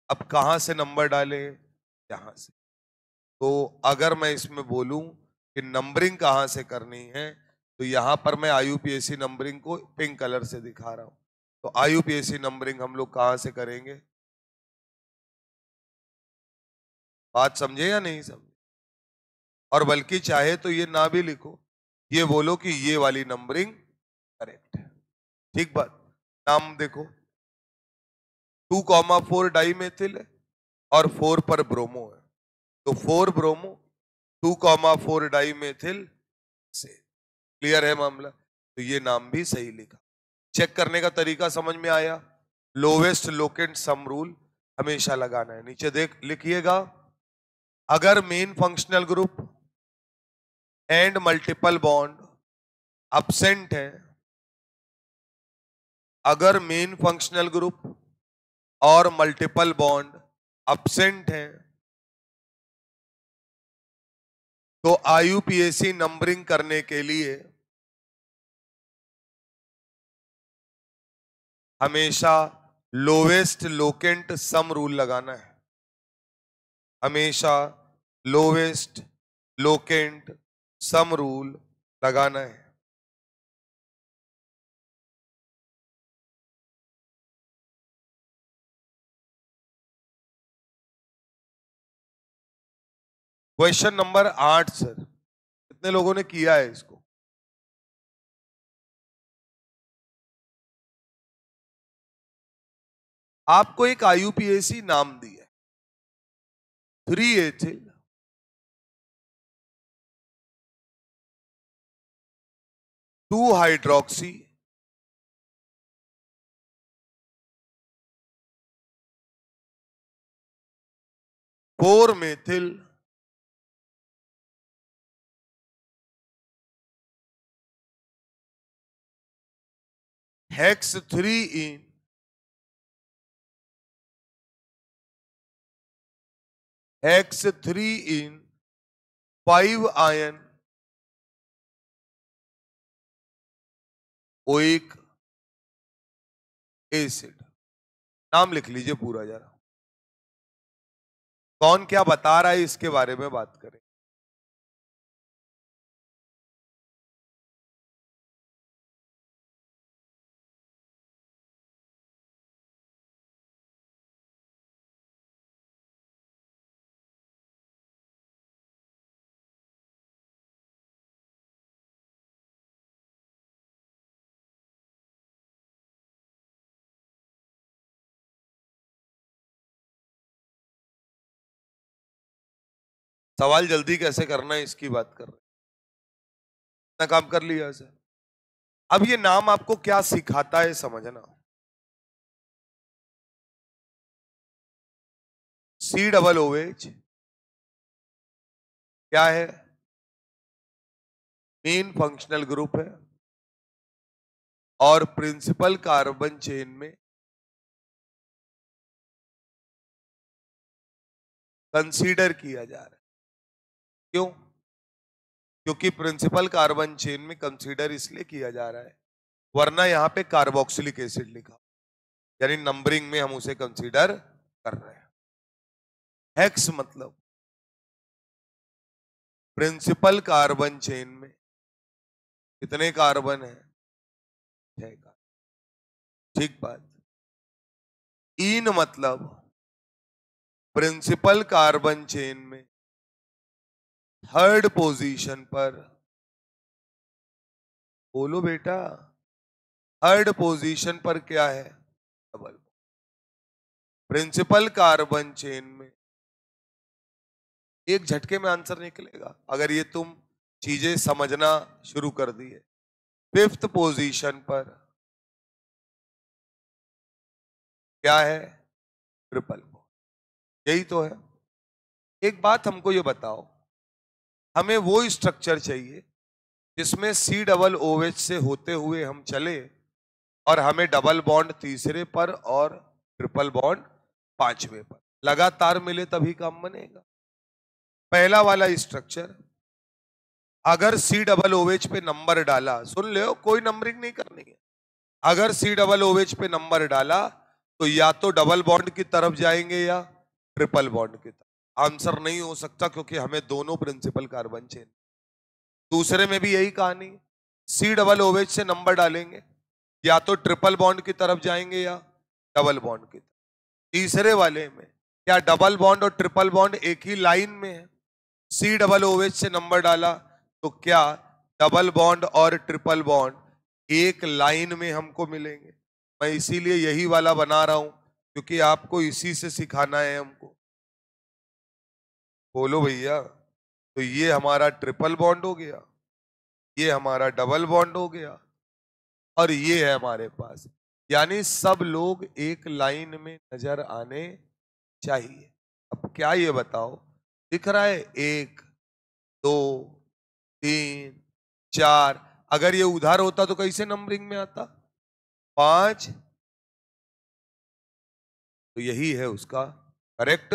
अब कहां से नंबर डालें? यहां से। तो अगर मैं इसमें बोलूं कि नंबरिंग कहां से करनी है, तो यहां पर मैं IUPAC नंबरिंग को पिंक कलर से दिखा रहा हूं। तो IUPAC नंबरिंग हम लोग कहां से करेंगे? बात समझे या नहीं समझे? और बल्कि चाहे तो ये ना भी लिखो, ये बोलो कि ये वाली नंबरिंग करेक्ट है। ठीक बात। नाम देखो, 2,4 डाई मेथिल है और 4 पर ब्रोमो है, तो 4 ब्रोमो 2,4 डाई मेथिल से। क्लियर है मामला? तो ये नाम भी सही लिखा। चेक करने का तरीका समझ में आया? लोवेस्ट लोकेंट सम रूल हमेशा लगाना है। नीचे देख लिखिएगा, अगर main functional group and multiple bond absent है, अगर मेन फंक्शनल ग्रुप और मल्टीपल बॉन्ड अब्सेंट है, तो IUPAC नंबरिंग करने के लिए हमेशा लोवेस्ट लोकेंट सम रूल लगाना है। हमेशा लोवेस्ट लोकेंट सम रूल लगाना है। क्वेश्चन नंबर 8 सर, कितने लोगों ने किया है इसको? आपको एक आईयूपीएसी नाम दिया, 3 एथिल 2 हाइड्रोक्सी 4 मेथिल हेक्स 3 इन हेक्स 3 इन 5 आयन ओइक एसिड। नाम लिख लीजिए पूरा जरा, कौन क्या बता रहा है इसके बारे में बात करें। सवाल जल्दी कैसे करना है इसकी बात कर रहे हैं। इतना काम कर लिया सर। अब ये नाम आपको क्या सिखाता है समझना। COOH क्या है? मेन फंक्शनल ग्रुप है और प्रिंसिपल कार्बन चेन में कंसीडर किया जा रहा है। क्यों? क्योंकि प्रिंसिपल कार्बन चेन में कंसीडर इसलिए किया जा रहा है, वरना यहां पे कार्बोक्सिलिक एसिड लिखा, यानी नंबरिंग में हम उसे कंसीडर कर रहे हैं। हेक्स मतलब प्रिंसिपल कार्बन चेन में कितने कार्बन है? 6 कार्बन। ठीक बात। इन मतलब प्रिंसिपल कार्बन चेन में थर्ड पोजीशन पर, बोलो बेटा, थर्ड पोजीशन पर क्या है? डबल। प्रिंसिपल कार्बन चेन में एक झटके में आंसर निकलेगा अगर ये तुम चीजें समझना शुरू कर दिए। फिफ्थ पोजीशन पर क्या है? Triple bond. यही तो है। एक बात हमको ये बताओ, हमें वो स्ट्रक्चर चाहिए जिसमें COOH से होते हुए हम चले और हमें डबल बॉन्ड तीसरे पर और ट्रिपल बॉन्ड पांचवे पर लगातार मिले, तभी काम बनेगा। पहला वाला स्ट्रक्चर, अगर COOH पे नंबर डाला, सुन ले, कोई नंबरिंग नहीं करनी है। अगर COOH पे नंबर डाला तो या तो डबल बॉन्ड की तरफ जाएंगे या ट्रिपल बॉन्ड की तरफ। आंसर नहीं हो सकता क्योंकि हमें दोनों प्रिंसिपल कार्बन चेन। दूसरे में भी यही कहानी, COOH से नंबर डालेंगे या तो ट्रिपल बॉन्ड की तरफ जाएंगे या डबल बॉन्ड की तरफ। तीसरे वाले में क्या डबल बॉन्ड और ट्रिपल बॉन्ड एक ही लाइन में है? COOH से नंबर डाला तो क्या डबल बॉन्ड और ट्रिपल बॉन्ड एक लाइन में हमको मिलेंगे? मैं इसीलिए यही वाला बना रहा हूं क्योंकि आपको इसी से सिखाना है हमको। बोलो भैया। तो ये हमारा ट्रिपल बॉन्ड हो गया, ये हमारा डबल बॉन्ड हो गया और ये है हमारे पास, यानी सब लोग एक लाइन में नजर आने चाहिए। अब क्या ये बताओ, दिख रहा है 1 2 3 4, अगर ये उधार होता तो कैसे नंबरिंग में आता? 5। तो यही है उसका करेक्ट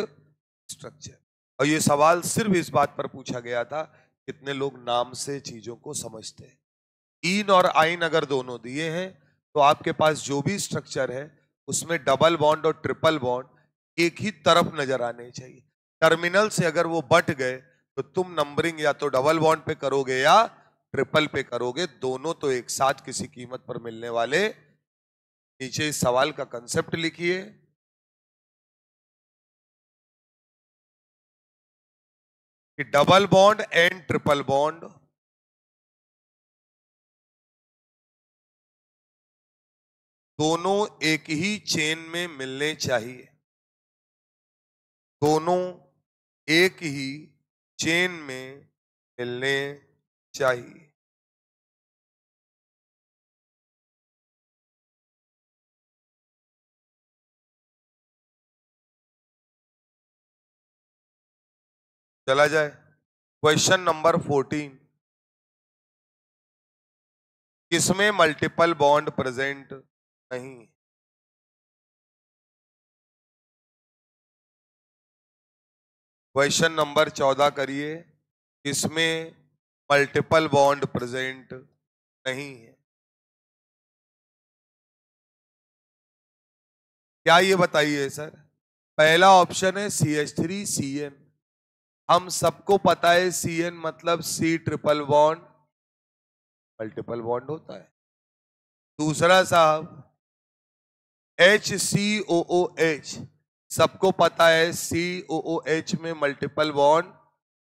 स्ट्रक्चर। और ये सवाल सिर्फ इस बात पर पूछा गया था कितने लोग नाम से चीजों को समझते हैं। इन और आइन अगर दोनों दिए हैं तो आपके पास जो भी स्ट्रक्चर है उसमें डबल बॉन्ड और ट्रिपल बॉन्ड एक ही तरफ नजर आने चाहिए। टर्मिनल से अगर वो बट गए तो तुम नंबरिंग या तो डबल बॉन्ड पे करोगे या ट्रिपल पे करोगे, दोनों तो एक साथ किसी कीमत पर मिलने वाले। नीचे इस सवाल का कंसेप्ट लिखिए कि double bond and triple bond दोनों एक ही चेन में मिलने चाहिए, दोनों एक ही चेन में मिलने चाहिए। चला जाए क्वेश्चन नंबर 14। किसमें मल्टीपल बॉन्ड प्रेजेंट नहीं? क्वेश्चन नंबर 14 करिए। किसमें मल्टीपल बॉन्ड प्रेजेंट नहीं है? क्या ये बताइए सर। पहला ऑप्शन है CH3CN। हम सबको पता है CN मतलब C triple bond, multiple bond होता है। दूसरा साहब HCOOH, सबको पता है COOH में मल्टीपल बॉन्ड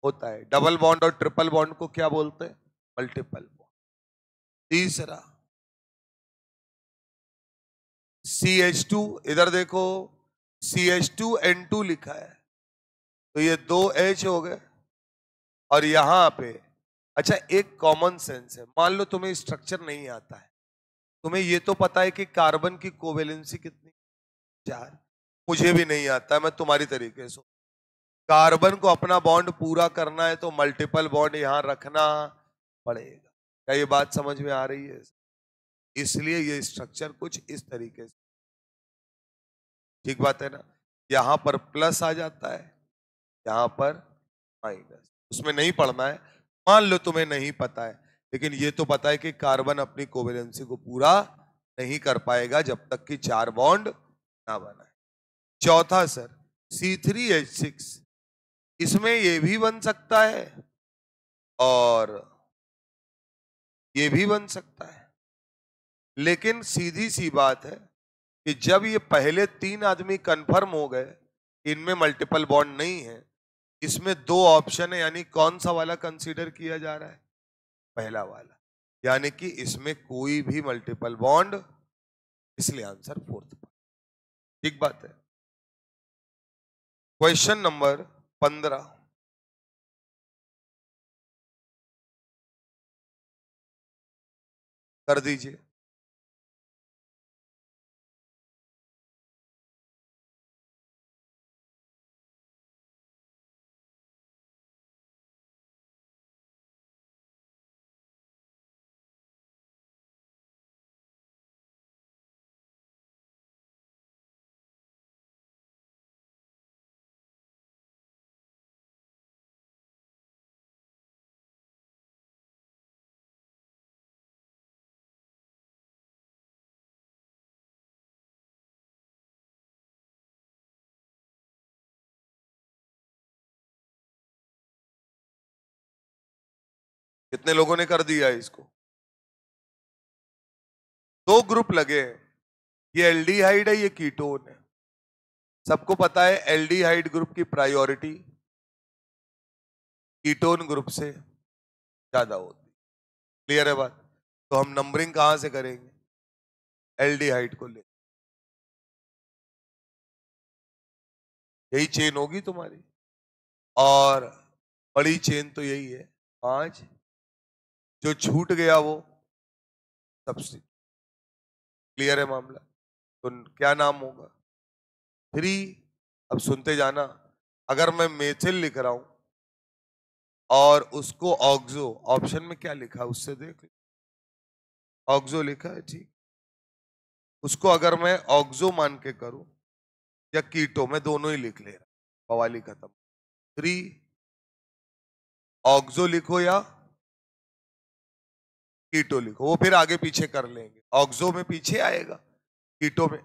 होता है। डबल बॉन्ड और ट्रिपल बॉन्ड को क्या बोलते हैं? Multiple bond. तीसरा CH2, इधर देखो CH2N2 लिखा है, तो ये 2 H हो गए। और यहां पे अच्छा एक कॉमन सेंस है, मान लो तुम्हें स्ट्रक्चर नहीं आता है, तुम्हें ये तो पता है कि कार्बन की कोवेलेंसी कितनी? 4। मुझे भी नहीं आता है, मैं तुम्हारी तरीके से। कार्बन को अपना बॉन्ड पूरा करना है तो मल्टीपल बॉन्ड यहां रखना पड़ेगा। क्या ये बात समझ में आ रही है? इसलिए ये स्ट्रक्चर कुछ इस तरीके से, ठीक बात है ना। यहां पर प्लस आ जाता है, यहां पर माइनस। उसमें नहीं पढ़ना है, मान लो तुम्हें नहीं पता है, लेकिन ये तो पता है कि कार्बन अपनी कोवेलेंसी को पूरा नहीं कर पाएगा जब तक कि 4 बॉन्ड ना बनाए। चौथा सर C3H6, इसमें ये भी बन सकता है और ये भी बन सकता है, लेकिन सीधी सी बात है कि जब ये पहले 3 आदमी कंफर्म हो गए इनमें मल्टीपल बॉन्ड नहीं है, इसमें 2 ऑप्शन है, यानी कौन सा वाला कंसीडर किया जा रहा है? पहला वाला, यानी कि इसमें कोई भी मल्टीपल बॉन्ड, इसलिए आंसर 4th। ठीक बात है। क्वेश्चन नंबर 15 कर दीजिए। कितने लोगों ने कर दिया इसको? 2 ग्रुप लगे हैं, ये एल्डिहाइड है, ये कीटोन है। सबको पता है एल्डिहाइड ग्रुप की प्रायोरिटी कीटोन ग्रुप से ज्यादा होती। क्लियर है बात? तो हम नंबरिंग कहां से करेंगे? एल्डिहाइड को ले, यही चेन होगी तुम्हारी, और बड़ी चेन तो यही है 5। जो छूट गया वो सबसे। क्लियर है मामला? तो क्या नाम होगा? 3। अब सुनते जाना, अगर मैं मेथिल लिख रहा हूं और उसको ऑक्सो, ऑप्शन में क्या लिखा उससे देख, ऑक्सो लिखा है, ठीक। उसको अगर मैं ऑक्सो मान के करूं या कीटो, मैं दोनों ही लिख ले रहा, बवाली खत्म। 3 ऑक्सो लिखो या कीटो लिखो, वो फिर आगे पीछे कर लेंगे। ऑक्सो में पीछे आएगा, कीटो में।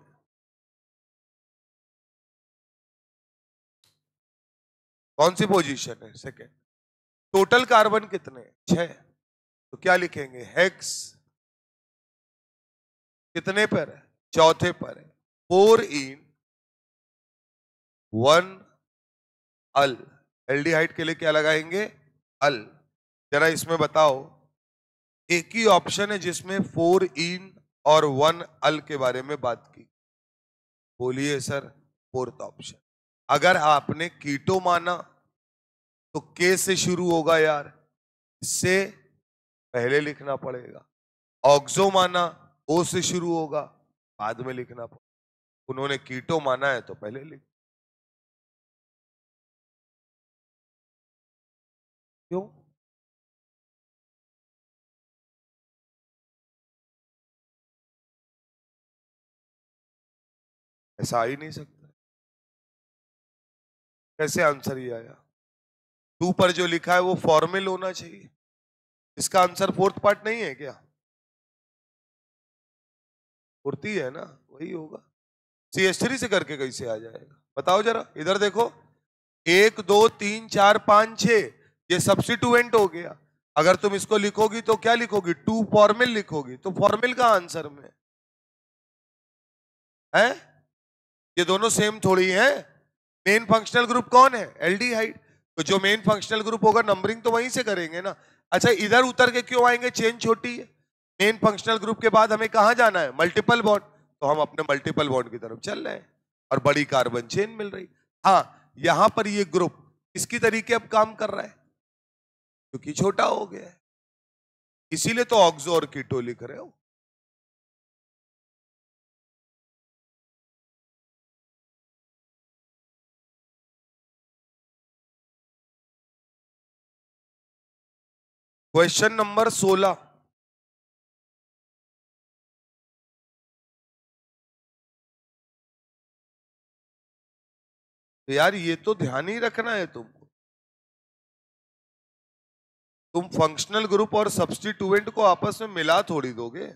कौन सी पोजीशन है? सेकेंड। टोटल कार्बन कितने? 6। तो क्या लिखेंगे? हेक्स कितने पर है? चौथे पर है। 4 इन 1 अल। एल्डिहाइड के लिए क्या लगाएंगे? अल। जरा इसमें बताओ, एक ही ऑप्शन है जिसमें 4 इन और 1 अल के बारे में बात की। बोलिए सर, फोर्थ ऑप्शन। अगर आपने कीटो माना तो के से शुरू होगा यार, इससे पहले लिखना पड़ेगा। ऑक्सो माना ओ से शुरू होगा, बाद में लिखना पड़ेगा। उन्होंने कीटो माना है तो पहले लिख। क्यों? ऐसा आ ही नहीं सकता। कैसे आंसर ये आया? टू पर जो लिखा है वो फॉर्मल होना चाहिए। इसका आंसर फोर्थ पार्ट नहीं है क्या? फुर्ती है ना, वही होगा। CH3 से करके कैसे आ जाएगा बताओ जरा, इधर देखो। 1 2 3 4 5 6, ये सब्स्टिट्यूएंट हो गया। अगर तुम इसको लिखोगी तो क्या लिखोगी? टू फॉर्मल लिखोगी, तो फॉर्मल का आंसर में है। ये दोनों सेम थोड़ी है। मेन फंक्शनल ग्रुप कौन है? एल्डिहाइड। तो जो मेन फंक्शनल ग्रुप होगा नंबरिंग तो वहीं से करेंगे ना। अच्छा, इधर उतर के क्यों आएंगे? चेन छोटी है। मेन फंक्शनल ग्रुप के बाद हमें कहां जाना है? Multiple bond. तो हम अपने मल्टीपल बॉन्ड की तरफ चल रहे हैं और बड़ी कार्बन चेन मिल रही। हाँ, यहां पर ये ग्रुप इसकी तरीके अब काम कर रहा है क्योंकि छोटा हो गया है, इसीलिए तो ऑक्सो और कीटो लिख रहे हो। Question number 16। तो यार ये तो ध्यान ही रखना है तुमको। तुम फंक्शनल ग्रुप और सब्स्टिट्यूएंट को आपस में मिला थोड़ी दोगे।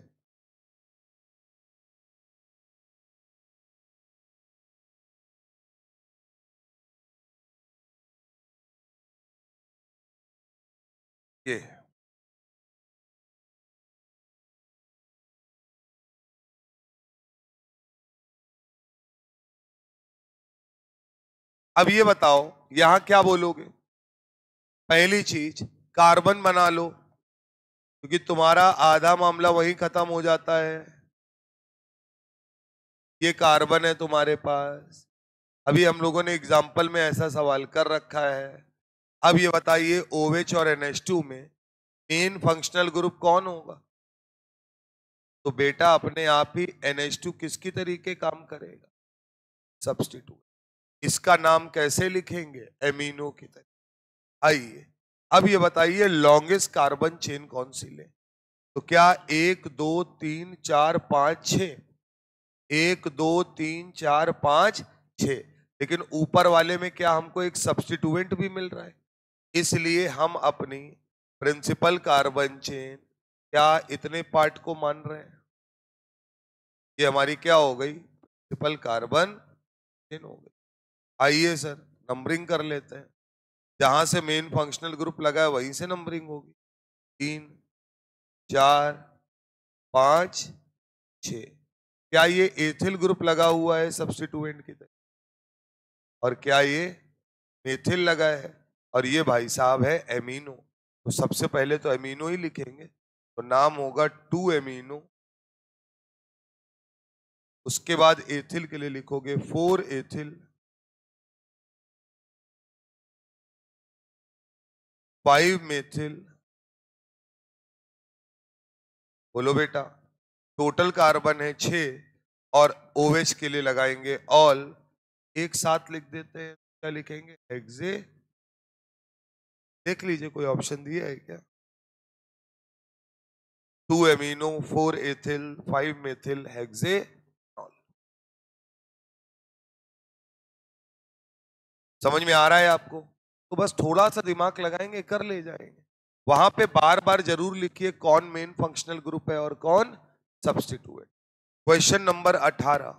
ये अब ये बताओ यहां क्या बोलोगे? पहली चीज, कार्बन बना लो क्योंकि तुम्हारा आधा मामला वहीं खत्म हो जाता है। ये कार्बन है तुम्हारे पास। अभी हम लोगों ने एग्जाम्पल में ऐसा सवाल कर रखा है। अब ये बताइए OH और NH2 में मेन फंक्शनल ग्रुप कौन होगा? तो बेटा अपने आप ही NH2 किसकी तरीके काम करेगा? सब्स्टिट्यूट। इसका नाम कैसे लिखेंगे? एमिनो की तरह। आइए अब ये बताइए लॉन्गेस्ट कार्बन चेन कौन सी ले? तो क्या 1 2 3 4 5 6? 1 2 3 4 5 6। लेकिन ऊपर वाले में क्या हमको एक सब्स्टिट्यूएंट भी मिल रहा है, इसलिए हम अपनी प्रिंसिपल कार्बन चेन क्या इतने पार्ट को मान रहे हैं? ये हमारी क्या हो गई? प्रिंसिपल कार्बन चेन हो गई। आइए सर नंबरिंग कर लेते हैं। जहां से मेन फंक्शनल ग्रुप लगा है वहीं से नंबरिंग होगी। 3 4 5 6। क्या ये एथिल ग्रुप लगा हुआ है सब्स्टिट्यूएंट की तरह? और क्या ये मेथिल लगा है? और ये भाई साहब है एमिनो। तो सबसे पहले तो एमिनो ही लिखेंगे, तो नाम होगा 2 एमिनो। उसके बाद एथिल के लिए लिखोगे 4 एथिल, 5 मेथिल। बोलो बेटा। टोटल कार्बन है 6 और OH के लिए लगाएंगे ऑल। एक साथ लिख देते हैं, क्या लिखेंगे? हेक्से। देख लीजिए कोई ऑप्शन दिया है क्या? 2 एमिनो, 4 एथिल, 5 मेथिल, हेक्से। समझ में आ रहा है आपको? तो बस थोड़ा सा दिमाग लगाएंगे कर ले जाएंगे। वहां पे बार बार जरूर लिखिए कौन मेन फंक्शनल ग्रुप है और कौन substituent. Question number 18।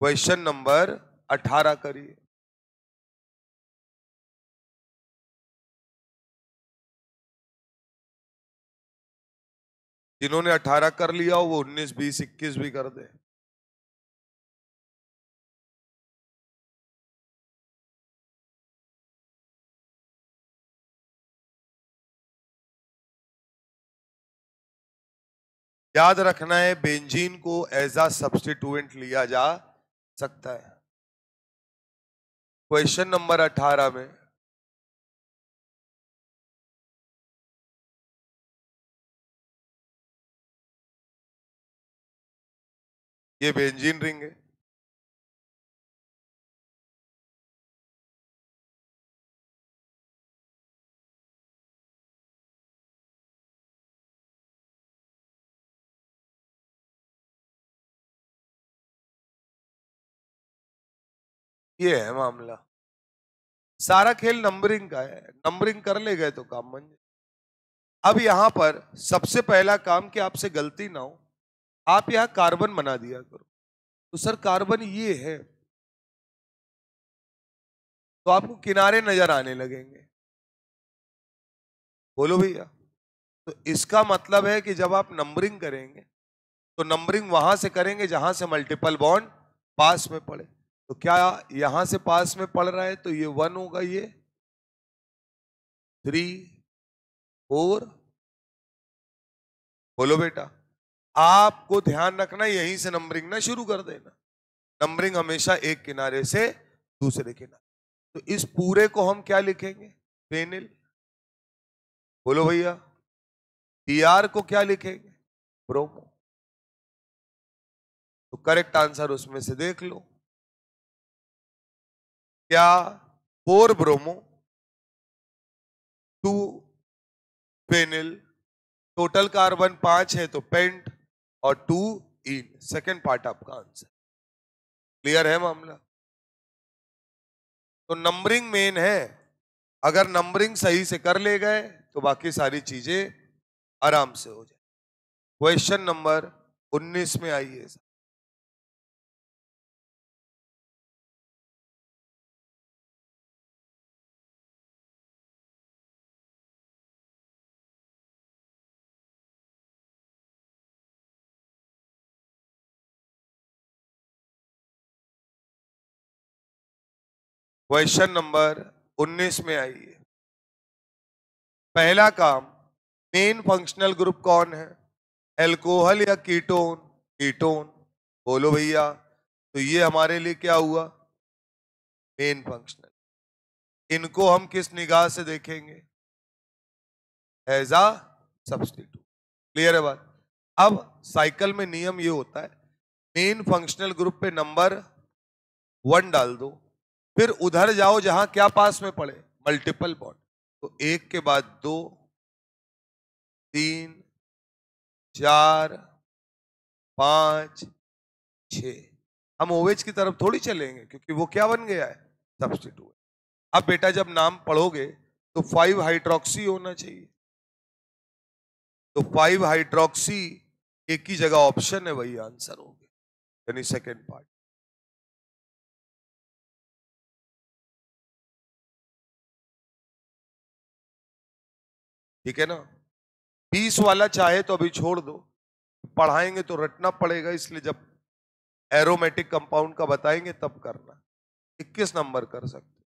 Question number 18 करिए। जिन्होंने 18 कर लिया हो वो 19 20 21 भी कर दे। याद रखना है बेंजीन को एज अ सब्स्टिट्यूएंट लिया जा सकता है। क्वेश्चन नंबर 18 में ये बेंजीन रिंग है, ये है मामला। सारा खेल नंबरिंग का है, नंबरिंग कर ले गए तो काम बन जाए। अब यहां पर सबसे पहला काम कि आपसे गलती ना हो, आप यहां कार्बन बना दिया करो। तो सर कार्बन ये है, तो आपको किनारे नजर आने लगेंगे। बोलो भैया। तो इसका मतलब है कि जब आप नंबरिंग करेंगे तो नंबरिंग वहां से करेंगे जहां से मल्टीपल बॉन्ड पास में पड़े। तो क्या यहां से पास में पड़ रहा है, तो ये 1 होगा, ये 3 4। बोलो बेटा। आपको ध्यान रखना यहीं से नंबरिंग ना शुरू कर देना, नंबरिंग हमेशा एक किनारे से दूसरे किनारे। तो इस पूरे को हम क्या लिखेंगे, फेनिल। बोलो भैया। Br को क्या लिखेंगे, ब्रोमो। तो करेक्ट आंसर उसमें से देख लो, क्या 4 ब्रोमो 2 फेनिल, टोटल कार्बन 5 है तो पेंट, और 2 इन। सेकेंड पार्ट आपका आंसर। क्लियर है मामला। तो नंबरिंग मेन है, अगर नंबरिंग सही से कर ले गए तो बाकी सारी चीजें आराम से हो जाए। क्वेश्चन नंबर 19 में आइए। क्वेश्चन नंबर 19 में आइए। पहला काम, मेन फंक्शनल ग्रुप कौन है, एल्कोहल या कीटोन। कीटोन। बोलो भैया। तो ये हमारे लिए क्या हुआ, मेन फंक्शनल। इनको हम किस निगाह से देखेंगे, एज अ सब्स्टिट्यूट। क्लियर है बात। अब साइकिल में नियम ये होता है, मेन फंक्शनल ग्रुप पे नंबर 1 डाल दो, फिर उधर जाओ जहां क्या पास में पड़े, मल्टीपल बॉन्ड। तो 1 के बाद 2 3 4 5 6। हम ओवेज की तरफ थोड़ी चलेंगे क्योंकि वो क्या बन गया है, सब्स्टिट्यूट। अब बेटा जब नाम पढ़ोगे तो 5 हाइड्रोक्सी होना चाहिए। तो 5 हाइड्रोक्सी एक ही जगह ऑप्शन है, वही आंसर हो गया, यानी सेकेंड पार्ट। ठीक है ना। 20 वाला चाहे तो अभी छोड़ दो, पढ़ाएंगे तो रटना पड़ेगा, इसलिए जब एरोमेटिक कंपाउंड का बताएंगे तब करना। 21 नंबर कर सकते।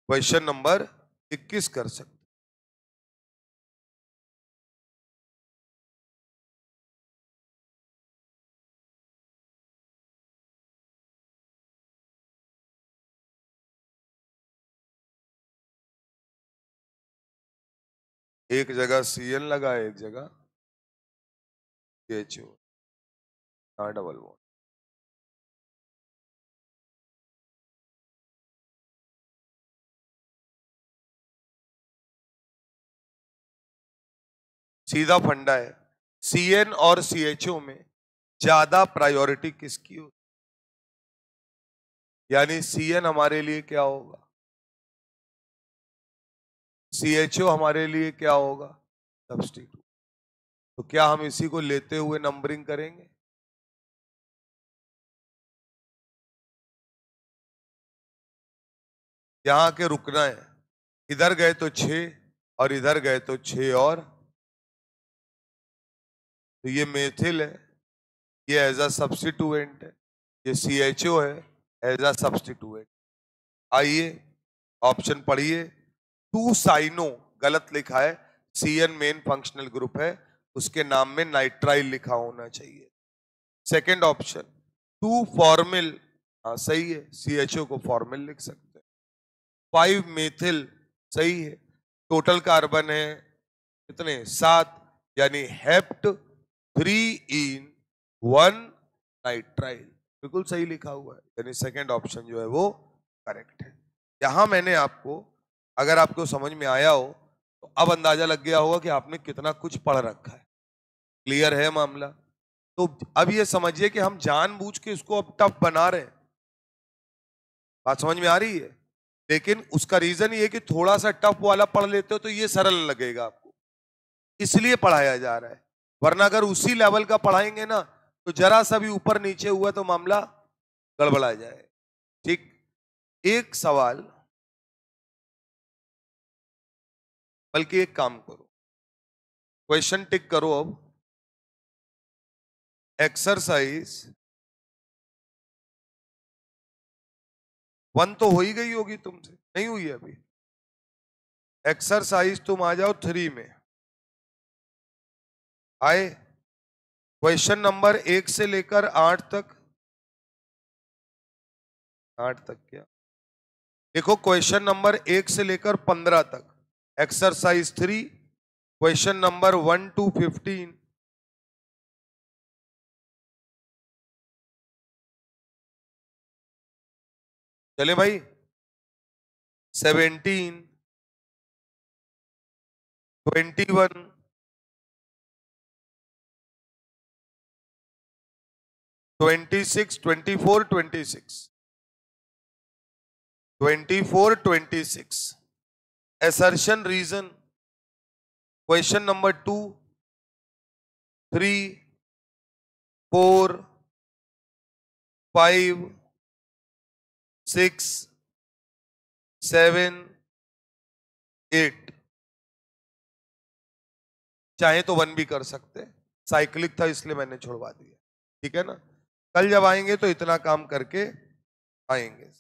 क्वेश्चन नंबर 21 कर सकते। एक जगह CN लगा है, एक जगह CHO, डबल बॉन्ड। सीधा फंडा है, CN और CHO में ज्यादा प्रायोरिटी किसकी होती, यानी CN हमारे लिए क्या होगा, CHO हमारे लिए क्या होगा, सब्स्टिट्यूट। तो क्या हम इसी को लेते हुए नंबरिंग करेंगे, यहां के रुकना है। इधर गए तो 6 और इधर गए तो 6 और। तो ये मेथिल है, ये एज अ सब्स्टिट्यूएंट है, ये CHO है एज अ सब्स्टिट्यूएंट। आइए ऑप्शन पढ़िए। 2 साइनो गलत लिखा है, CN मेन फंक्शनल ग्रुप है, उसके नाम में नाइट्राइल लिखा होना चाहिए। सेकेंड ऑप्शन 2 फॉर्मिल, हाँ सही है, CHO को फॉर्मिल लिख सकते हैं। 5 मेथिल, सही है। टोटल कार्बन है कितने, 7, यानी हेप्ट 3 इन 1 नाइट्राइल, बिल्कुल सही लिखा हुआ है, यानी सेकेंड ऑप्शन जो है वो करेक्ट है। यहां मैंने आपको, अगर आपको समझ में आया हो तो अब अंदाजा लग गया होगा कि आपने कितना कुछ पढ़ रखा है। क्लियर है मामला? तो अब ये समझिए कि हम जानबूझ के इसको अब टफ बना रहे हैं। बात समझ में आ रही है? लेकिन उसका रीजन ये कि थोड़ा सा टफ वाला पढ़ लेते हो तो ये सरल लगेगा आपको, इसलिए पढ़ाया जा रहा है। वरना अगर उसी लेवल का पढ़ाएंगे ना तो जरा सा भी ऊपर नीचे हुआ तो मामला गड़बड़ा जाए। ठीक, एक सवाल, बल्कि एक काम करो, क्वेश्चन टिक करो। अब एक्सरसाइज 1 तो हो ही गई होगी तुमसे, नहीं हुई है अभी? एक्सरसाइज तुम आ जाओ 3 में। आए? क्वेश्चन नंबर 1 से लेकर 8 तक, 8 तक क्या, देखो क्वेश्चन नंबर 1 से लेकर 15 तक एक्सरसाइज 3, क्वेश्चन नंबर 1 to 15। चले भाई, 17, 21, 26, 24, 26, 24, 26। assertion reason, question number 2, 3, 4, 5, 6, 7, 8। चाहे तो 1 भी कर सकते, साइक्लिक था इसलिए मैंने छुड़वा दिया। ठीक है ना? कल जब आएंगे तो इतना काम करके आएंगे।